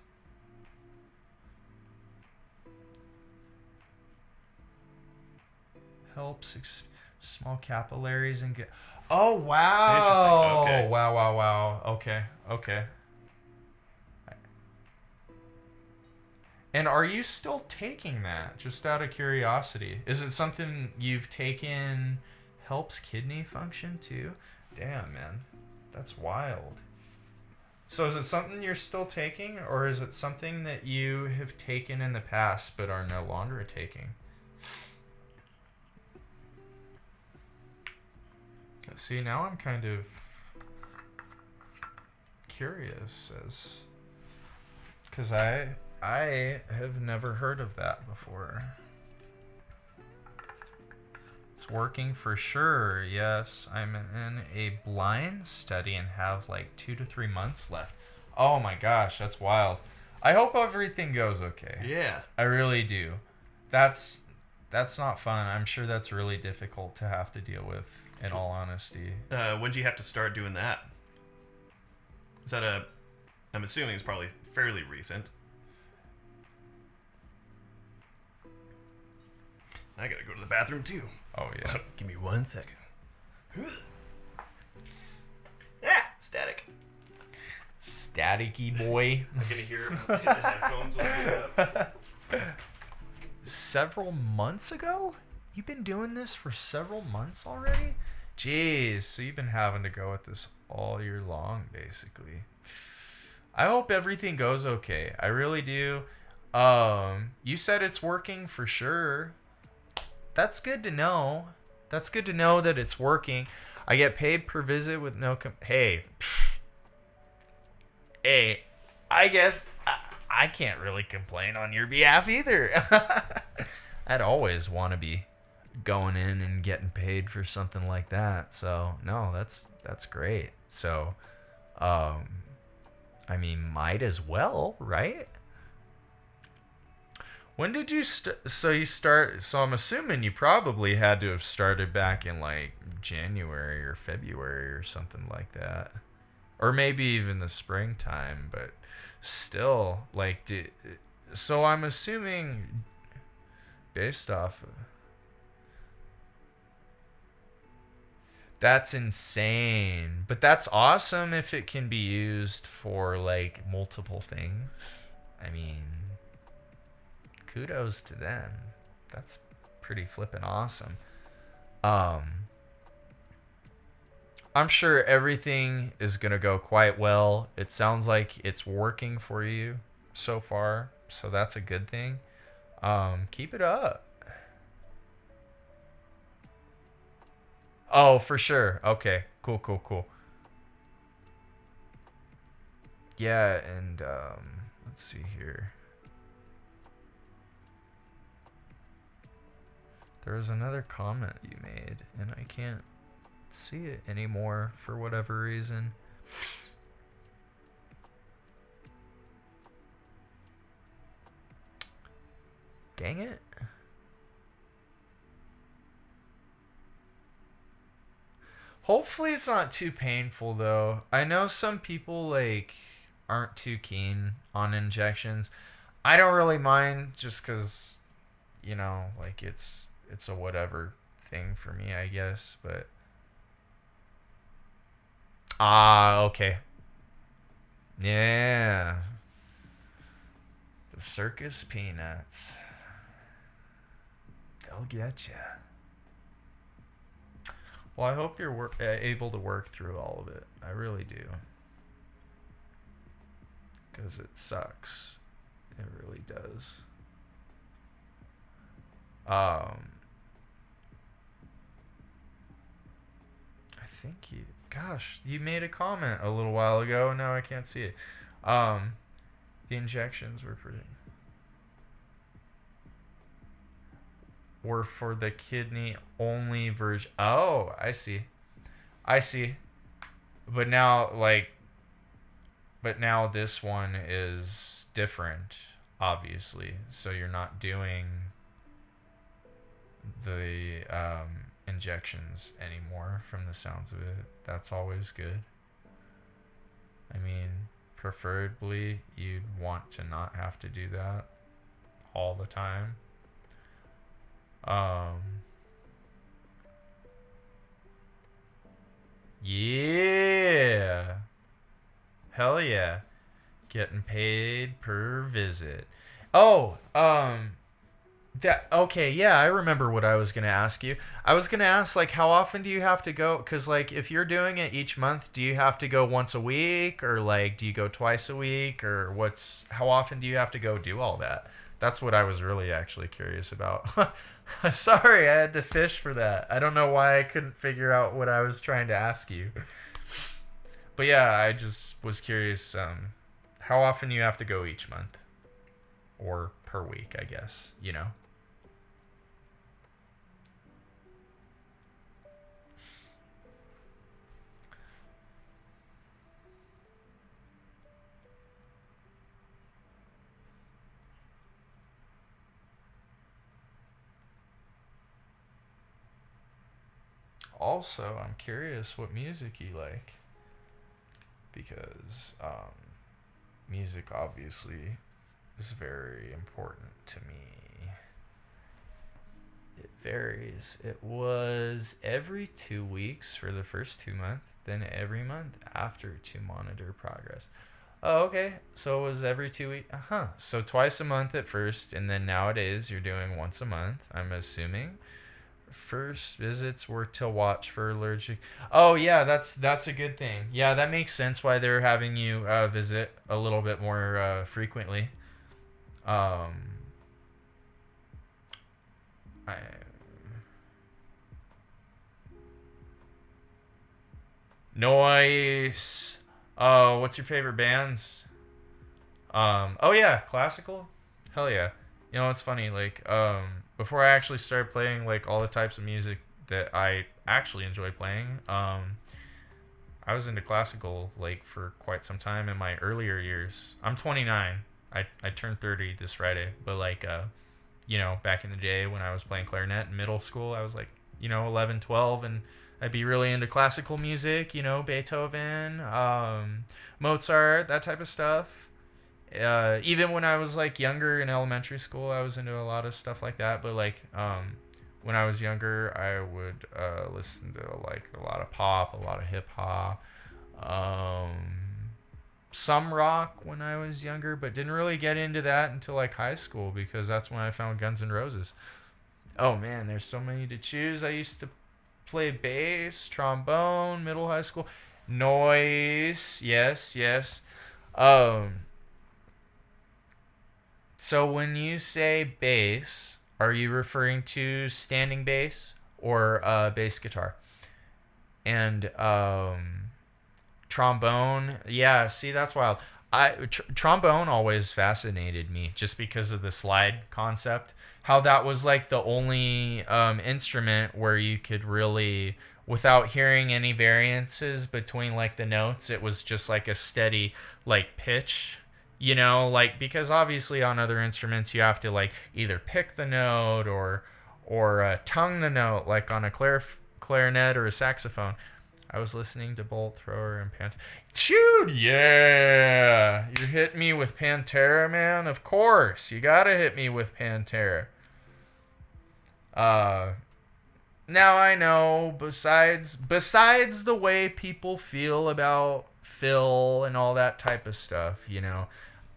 Helps small capillaries and get... Oh, wow. Interesting. Okay. Wow. Okay. And are you still taking that? Just out of curiosity. Is it something you've taken helps kidney function too? Damn, man. That's wild. So is it something you're still taking, or is it something that you have taken in the past but are no longer taking? See, now I'm kind of curious because I have never heard of that before. It's working for sure. Yes, I'm in a blind study and have like 2 to 3 months left. Oh my gosh, that's wild. I hope everything goes okay. Yeah. I really do. That's not fun. I'm sure that's really difficult to have to deal with, in all honesty. When did you have to start doing that? Is that I'm assuming it's probably fairly recent. I gotta go to the bathroom too. Oh, yeah. Give me 1 second. Static. Staticky boy. I can hear it in the headphones when I get up. Several months ago? You've been doing this for several months already? Jeez, so you've been having to go at this all year long, basically. I hope everything goes okay. I really do. You said it's working for sure. That's good to know. That's good to know that it's working. I get paid per visit with no... Hey, I guess I can't really complain on your behalf either. I'd always want to be going in and getting paid for something like that. So, no, that's great. So, I mean, might as well, right? When did you so I'm assuming you probably had to have started back in like January or February or something like that. Or maybe even the springtime, but still, like, so I'm assuming based off of... That's insane. But that's awesome if it can be used for, like, multiple things. I mean, kudos to them. That's pretty flippin' awesome. I'm sure everything is going to go quite well. It sounds like it's working for you so far, so that's a good thing. Keep it up. Oh, for sure. Okay. Cool. Yeah, and let's see here. There was another comment you made, and I can't see it anymore for whatever reason. Dang it. Hopefully it's not too painful though. I know some people like aren't too keen on injections. I don't really mind just cuz you know, like it's a whatever thing for me, I guess, but okay. Yeah. The circus peanuts. They'll get ya. Well, I hope you're able to work through all of it. I really do. Because it sucks. It really does. I think you made a comment a little while ago. Now I can't see it. The injections were for the kidney only version. Oh, I see. But now, this one is different, obviously. So you're not doing the injections anymore from the sounds of it. That's always good. I mean, preferably you'd want to not have to do that all the time. Yeah. Hell yeah. Getting paid per visit. Oh, okay, yeah, I remember what I was going to ask you. I was going to ask, how often do you have to go? Because, if you're doing it each month, do you have to go once a week? Or, do you go twice a week? Or how often do you have to go do all that? That's what I was really actually curious about. Sorry, I had to fish for that. I don't know why I couldn't figure out what I was trying to ask you. But, yeah, I just was curious how often you have to go each month. Or per week, I guess, Also, I'm curious what music you like. Because music obviously is very important to me. It varies. It was every 2 weeks for the first 2 months, then every month after to monitor progress. Oh, okay. So it was every 2 weeks. So twice a month at first, and then nowadays you're doing once a month, I'm assuming. First visits were to watch for allergic. Oh yeah, that's a good thing. Yeah, that makes sense why they're having you visit a little bit more frequently. Noise. Oh, what's your favorite bands? Oh yeah, classical. Hell yeah. It's funny. Before I actually started playing all the types of music that I actually enjoy playing, I was into classical for quite some time in my earlier years. I'm 29. I turned 30 this Friday, but back in the day when I was playing clarinet in middle school, I was 11, 12, and I'd be really into classical music, Beethoven, Mozart, that type of stuff. Even when I was younger in elementary school, I was into a lot of stuff like that. But when I was younger, I would listen to a lot of pop, a lot of hip hop, some rock when I was younger, but didn't really get into that until high school because that's when I found Guns N' Roses. Oh man, there's so many to choose. I used to play bass, trombone, middle high school, noise. Yes. So when you say bass, are you referring to standing bass or bass guitar? And trombone, yeah, see, that's wild. Trombone always fascinated me just because of the slide concept. How that was the only instrument where you could really, without hearing any variances between the notes, it was just a steady pitch. Because obviously on other instruments you have to either pick the note or tongue the note on a clarinet or a saxophone. I was listening to Bolt Thrower and Pantera. Dude, yeah! You hit me with Pantera, man? Of course. You gotta hit me with Pantera. Now I know, besides the way people feel about Phil and all that type of stuff,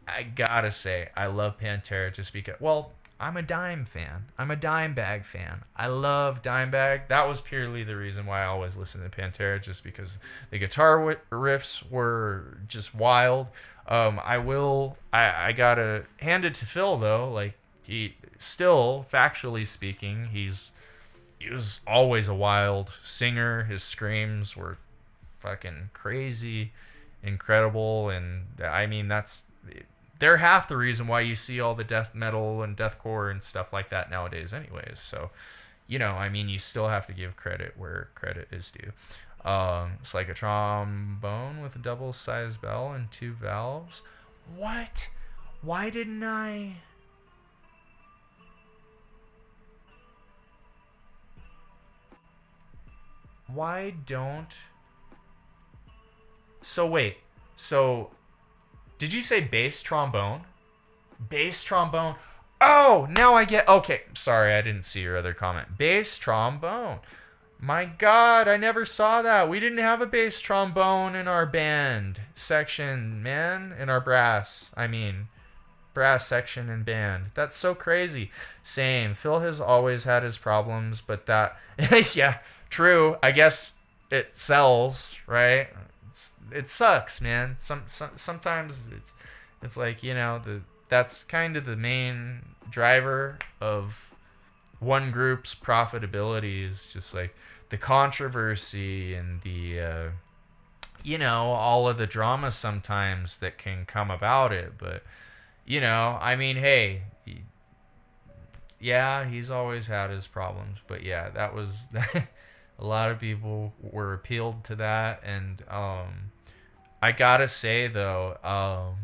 I gotta say, I love Pantera just because, well, I'm a Dime fan. I'm a Dimebag fan. I love Dimebag. That was purely the reason why I always listen to Pantera, just because the guitar riffs were just wild. I gotta hand it to Phil though. Like, he still, factually speaking, he was always a wild singer. His screams were fucking crazy, incredible, and I mean they're half the reason why you see all the death metal and deathcore and stuff like that nowadays anyways. So, I mean, you still have to give credit where credit is due. It's like a trombone with a double-sized bell and 2 valves. What? Why didn't I... Why don't... So, wait. So... Did you say bass trombone? Bass trombone. Oh, now I get... Okay, sorry, I didn't see your other comment. Bass trombone. My God, I never saw that. We didn't have a bass trombone in our band section, man. In our brass section and band. That's so crazy. Same. Phil has always had his problems, but that... Yeah, true. I guess it sells, right? It sucks, man. Sometimes it's like, that's kind of the main driver of one group's profitability, is just like the controversy and the all of the drama sometimes that can come about it. But I mean, hey, yeah, he's always had his problems, but yeah, that was a lot of people were appealed to that. And I gotta say though,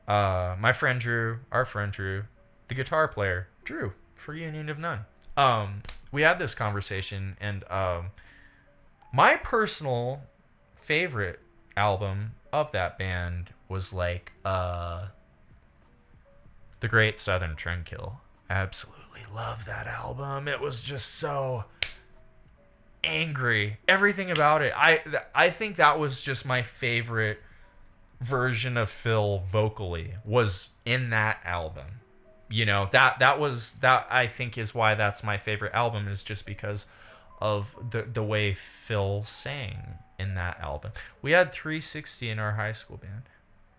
my friend Drew, our friend Drew, the guitar player, Drew, for Union of None, we had this conversation, and my personal favorite album of that band was like The Great Southern Trendkill. Absolutely love that album. It was just so angry. Everything about it. I think that was just my favorite version of Phil vocally, was in that album. That I think is why that's my favorite album, is just because of the way Phil sang in that album. We had 360 in our high school band.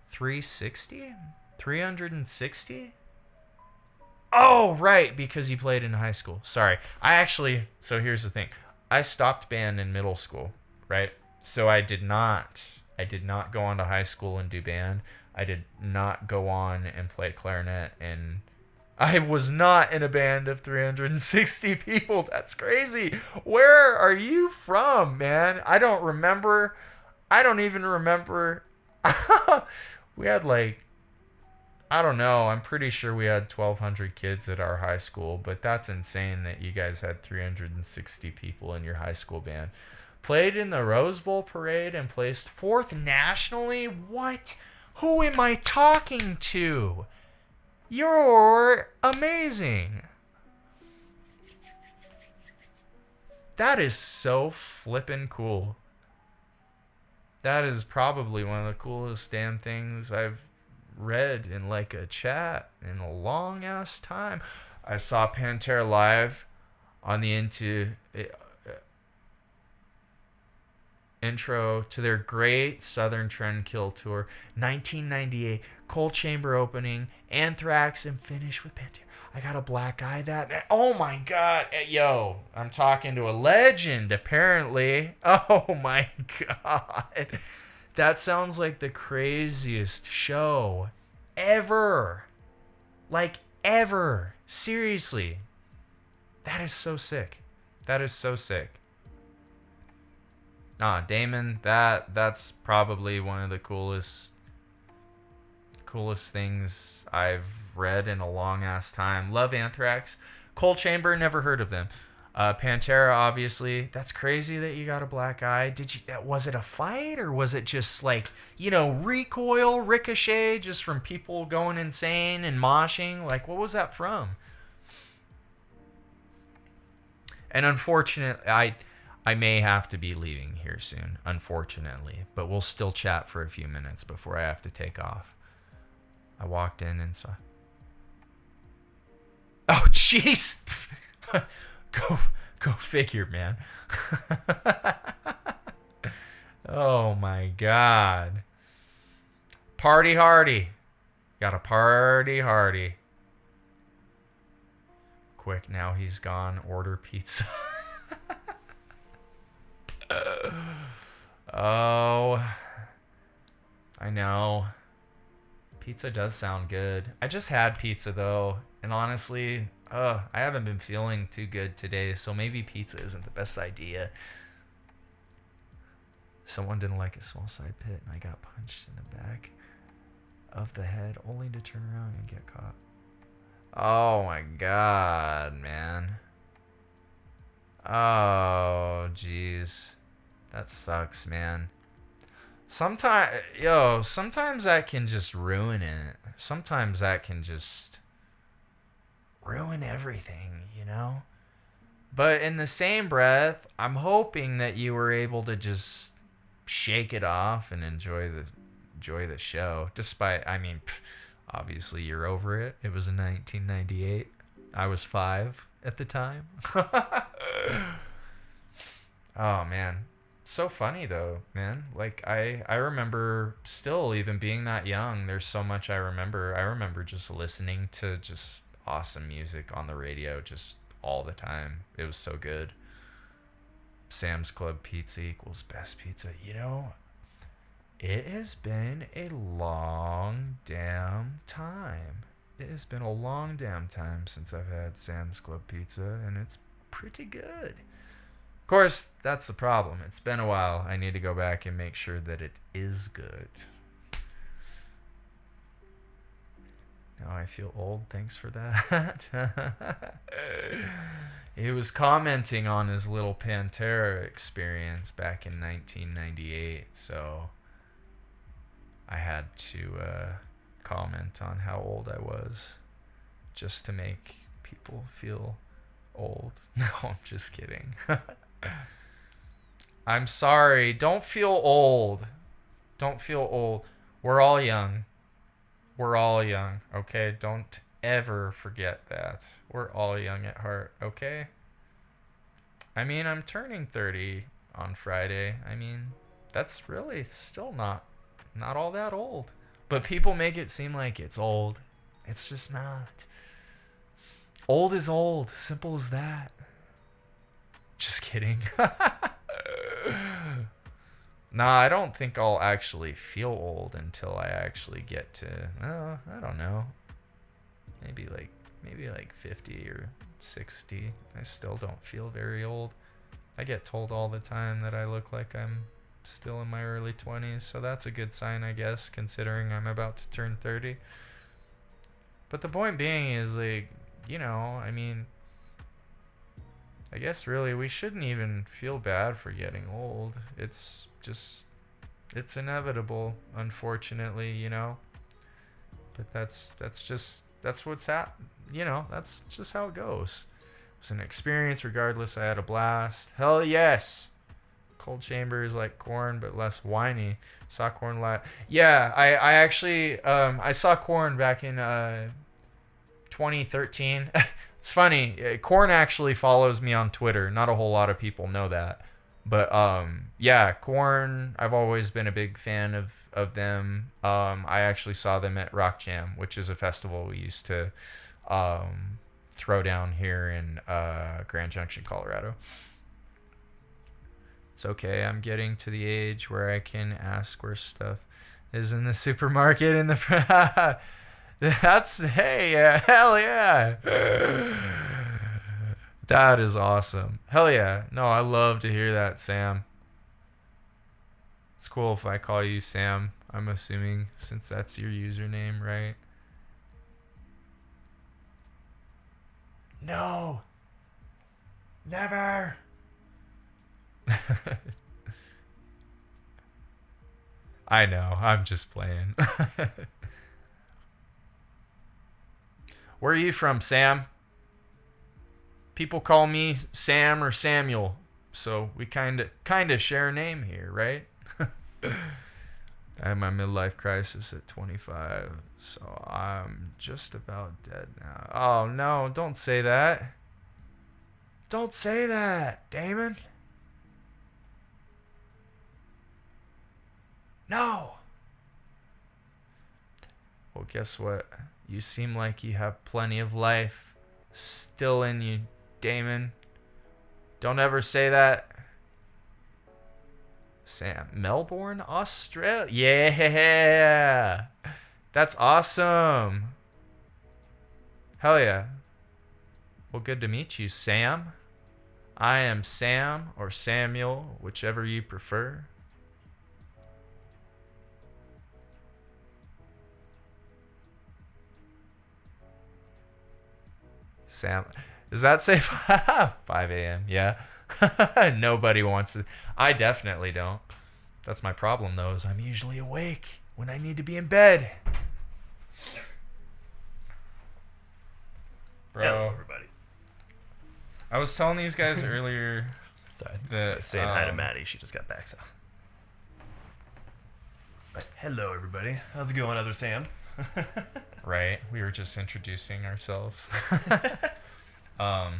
360? 360? Oh, right, because he played in high school. Sorry. So here's the thing. I stopped band in middle school, right? So I did not go on to high school and do band. I did not go on and play clarinet, and I was not in a band of 360 people. That's crazy. Where are you from, man? I don't even remember. We had I don't know. I'm pretty sure we had 1,200 kids at our high school, but that's insane that you guys had 360 people in your high school band. Played in the Rose Bowl parade and placed 4th nationally? What? Who am I talking to? You're amazing. That is so flippin' cool. That is probably one of the coolest damn things I've read in like a chat in a long ass time. I saw Pantera live on the intro to their Great Southern Trendkill tour, 1998, Cold Chamber opening, Anthrax, and finish with Pantera. I got a black eye that. Oh my God. Yo, I'm talking to a legend, apparently. Oh my God. That sounds like the craziest show ever. Like, ever. Seriously. That is so sick. That is so sick. Damon, that's probably one of the coolest things I've read in a long ass time. Love Anthrax. Cold Chamber, never heard of them. Pantera, obviously. That's crazy that you got a black eye. Was it a fight, or was it just like, recoil, ricochet, just from people going insane and moshing? Like, what was that from? And unfortunately, I may have to be leaving here soon, unfortunately, but we'll still chat for a few minutes before I have to take off. I walked in and saw... Oh, jeez! Go figure, man. Oh, my God. Party hardy. Got a party hardy. Quick, now he's gone. Order pizza. Oh, I know. Pizza does sound good. I just had pizza though, and honestly, I haven't been feeling too good today, so maybe pizza isn't the best idea. Someone didn't like a small side pit, and I got punched in the back of the head, only to turn around and get caught. Oh my God, man. Oh, jeez. That sucks, man. Sometimes that can just ruin it. Sometimes that can just ruin everything, you know? But in the same breath, I'm hoping that you were able to just shake it off and enjoy the show. Despite, obviously you're over it. It was in 1998. I was 5 at the time. Oh, man. So funny though, man. Like I remember still even being that young, there's so much I remember. I remember just listening to just awesome music on the radio just all the time. It was so good. Sam's Club pizza equals best pizza. You know, it has been a long damn time. It has been a long damn time since I've had Sam's Club pizza, and it's pretty good. Of course, that's the problem. It's been a while. I need to go back and make sure that it is good. Now I feel old. Thanks for that. He was commenting on his little Pantera experience back in 1998, so I had to comment on how old I was just to make people feel old. No, I'm just kidding. I'm sorry. Don't feel old. Don't feel old. We're all young. We're all young, okay? Don't ever forget that. We're all young at heart, okay? I'm turning 30 on Friday. That's really still not all that old. But people make it seem like it's old. It's just not. Old is old. Simple as that. Just kidding. Nah, I don't think I'll actually feel old until I actually get to, I don't know. Maybe like 50 or 60. I still don't feel very old. I get told all the time that I look like I'm still in my early 20s, so that's a good sign, I guess, considering I'm about to turn 30. But the point being is, like, I guess really we shouldn't even feel bad for getting old. It's inevitable, unfortunately, But that's what's that's just how it goes. It was an experience regardless. I had a blast. Hell yes. Cold Chamber is like Korn but less whiny. Saw Korn live. Yeah, I actually I saw Korn back in 2013. It's funny. Korn actually follows me on Twitter. Not a whole lot of people know that. But yeah, Korn, I've always been a big fan of them. I actually saw them at Rock Jam, which is a festival we used to throw down here in Grand Junction, Colorado. It's okay. I'm getting to the age where I can ask where stuff is in the supermarket in the hell yeah. That is awesome. Hell yeah. No, I love to hear that, Sam. It's cool if I call you Sam, I'm assuming, since that's your username, right? No. Never. I know. I'm just playing. Where are you from, Sam? People call me Sam or Samuel. so we kind of share a name here, right? I had my midlife crisis at 25, so I'm just about dead now. Oh no, don't say that. Don't say that, Damon. No. Well, guess what? You seem like you have plenty of life still in you, Damon. Don't ever say that. Sam, Melbourne, Australia. Yeah. That's awesome. Hell yeah. Well, good to meet you, Sam. I am Sam or Samuel, whichever you prefer. Sam, does that say 5 a.m.? Yeah. Nobody wants to. I definitely don't. That's my problem, though, is I'm usually awake when I need to be in bed. Bro. Hello, everybody. I was telling these guys earlier. Sorry. That, saying hi to Maddie. She just got back, so. But hello, everybody. How's it going, other Sam? Right. We were just introducing ourselves. Now,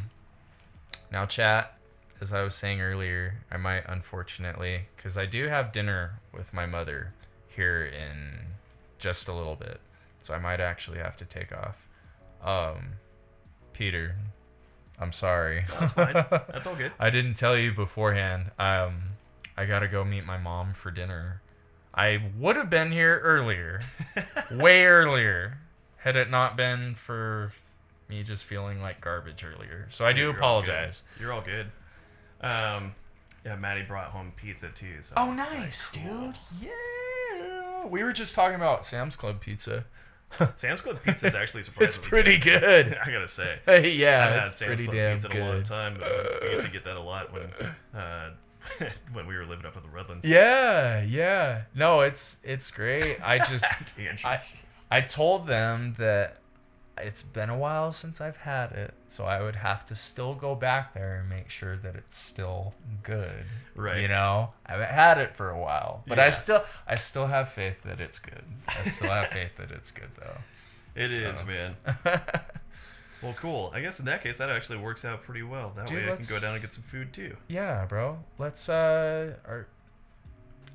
chat. As I was saying earlier, I might unfortunately, because I do have dinner with my mother here in just a little bit, so I might actually have to take off. Peter, I'm sorry. No, that's fine. That's all good. I didn't tell you beforehand. I gotta go meet my mom for dinner. I would have been here earlier, way earlier, had it not been for me just feeling like garbage earlier. So I do apologize. You're all good. Yeah, Maddie brought home pizza too. So oh, nice, like, cool. Dude. Yeah. We were just talking about Sam's Club pizza. Sam's Club pizza is actually surprisingly it's pretty good. I gotta say. Yeah, I've had it's Sam's pretty Club damn pizza good. in a long time. We used to get that a lot when when we were living up in the Redlands. Yeah. No, it's great. I told them that it's been a while since I've had it, so I would have to still go back there and make sure that it's still good. Right. You know, I haven't had it for a while, but yeah. I still have faith that it's good. I still have faith that it's good, though. It is, man. Well, cool. I guess in that case, that actually works out pretty well. That way I can go down and get some food, too. Yeah, bro. Let's,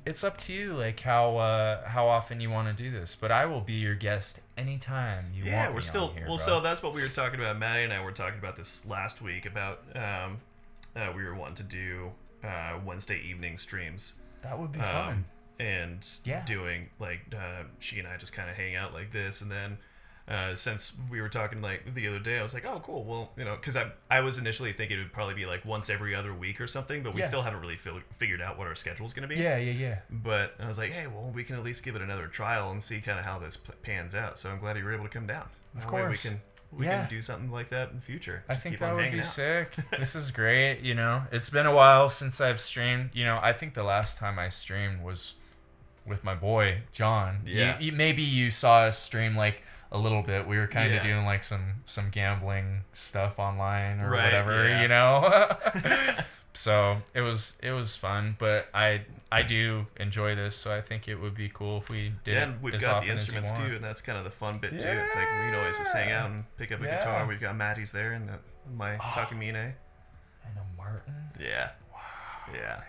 it's up to you, like, how often you want to do this. But I will be your guest anytime you want me on here, well, bro. So that's what we were talking about. Maddie and I were talking about this last week about we were wanting to do Wednesday evening streams. That would be fun. And doing, like, she and I just kind of hang out like this, and then since we were talking like the other day, I was like, oh, cool. Well, you know, because I was initially thinking it would probably be like once every other week or something, but we still haven't really figured out what our schedule is going to be. Yeah. But I was like, hey, well, we can at least give it another trial and see kind of how this pans out. So I'm glad you were able to come down. Of course. We can do something like that in the future. I think that would be sick. This is great. You know, it's been a while since I've streamed. You know, I think the last time I streamed was with my boy, John. Yeah. Maybe you saw us stream like a little bit. We were kind of doing like some gambling stuff online or whatever, you know. So it was fun, but I do enjoy this, so I think it would be cool if we did. And we've got the instruments too, and that's kind of the fun bit too. It's like we can always just hang out and pick up a guitar. We've got Maddie's there and my Takamine. And a Martin. Yeah. Wow. Yeah.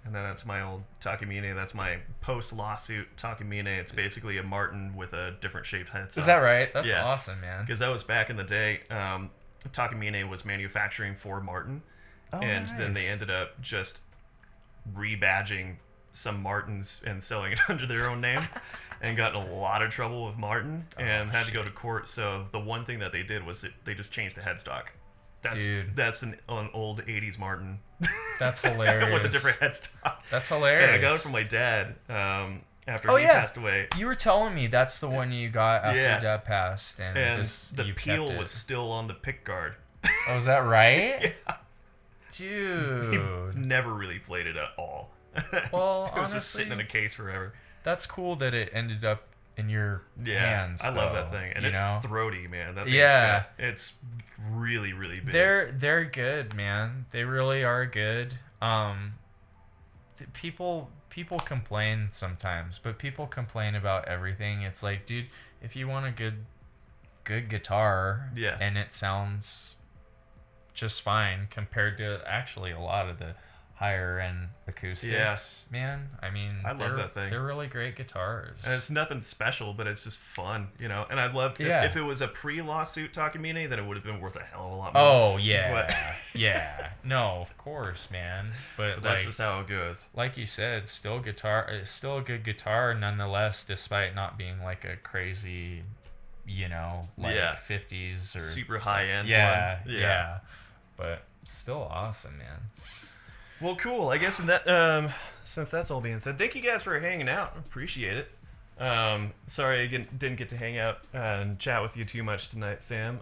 And then that's my old Takamine. That's my post-lawsuit Takamine. It's basically a Martin with a different shaped head. Is that right? That's awesome, man. Because that was back in the day. Takamine was manufacturing for Martin. And then they ended up just rebadging some Martins and selling it under their own name. And got in a lot of trouble with Martin. And had to go to court. So the one thing that they did was that they just changed the headstock. That's an old 80s Martin. That's hilarious. With a different headstock. That's hilarious. And I got it from my dad after he passed away. You were telling me that's the one you got after your dad passed. And the peel was still on the pick guard. Oh, is that right? Yeah. Dude. He never really played it at all. Well, it was just sitting in a case forever. That's cool that it ended up in your hands. I love that thing. And it's throaty, man. That thing's good. It's really, really big. They're good, man. They really are good. People complain sometimes, but people complain about everything. It's like, dude, if you want a good guitar, and it sounds just fine compared to actually a lot of the higher end acoustics, man. I mean, I love that thing. They're really great guitars, and it's nothing special, but it's just fun, you know. And I'd love if it was a pre-lawsuit Takamine, then it would have been worth a hell of a lot more. Oh yeah, yeah. No, of course, man. But that's just how it goes. Like you said, it's still a good guitar nonetheless, despite not being like a crazy, you know, like 50s or super high end. Yeah. But still awesome, man. Well, cool. I guess in that, since that's all being said, thank you guys for hanging out. Appreciate it. Sorry I didn't get to hang out and chat with you too much tonight, Sam.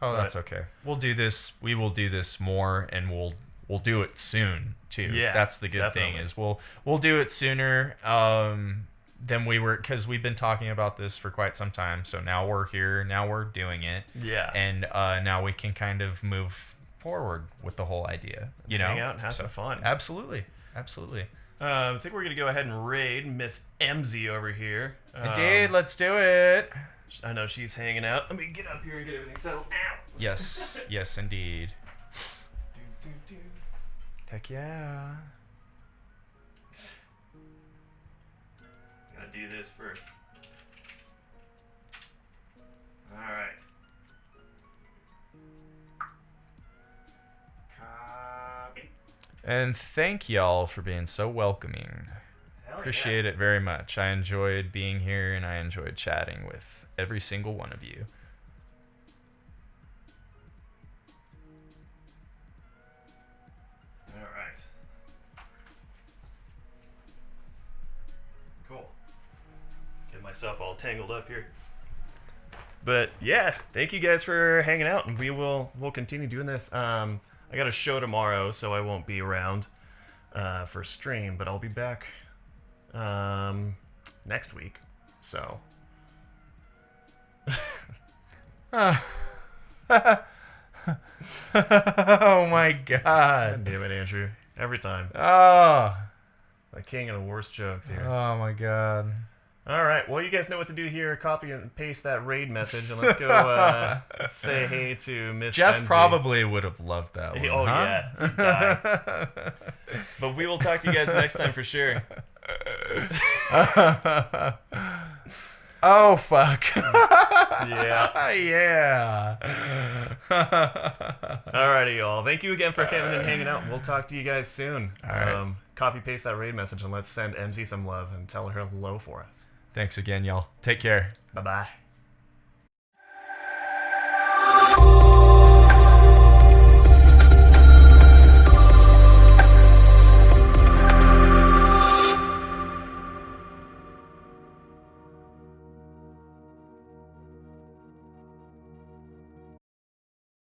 That's okay. We will do this more, and we'll do it soon too. Yeah, that's the good thing is we'll do it sooner than we were, because we've been talking about this for quite some time. So now we're here. Now we're doing it. Yeah. And now we can kind of move forward with the whole idea, you know, hang out and have some fun. Absolutely. I think we're gonna go ahead and raid Miss MZ over here. Indeed, let's do it. I know she's hanging out. Let me get up here and get everything settled. Ow. Yes, indeed. Heck yeah. Gotta do this first. All right. And thank y'all for being so welcoming. Appreciate it very much. I enjoyed being here, and I enjoyed chatting with every single one of you. All right. Cool. Get myself all tangled up here. But yeah, thank you guys for hanging out, and we'll continue doing this. I got a show tomorrow, so I won't be around for stream, but I'll be back next week. So. Oh my God. God damn it, Andrew. Every time. Oh. The king of the worst jokes here. Oh my God. All right. Well, you guys know what to do here. Copy and paste that raid message, and let's go say hey to Miss Jeff MZ. probably would have loved that one. Oh, yeah. He'd die. But we will talk to you guys next time for sure. Oh, fuck. Yeah. Yeah. Alrighty, y'all. Thank you again for coming and hanging out. We'll talk to you guys soon. All right. Copy paste that raid message, and let's send MZ some love and tell her hello for us. Thanks again, y'all. Take care. Bye-bye.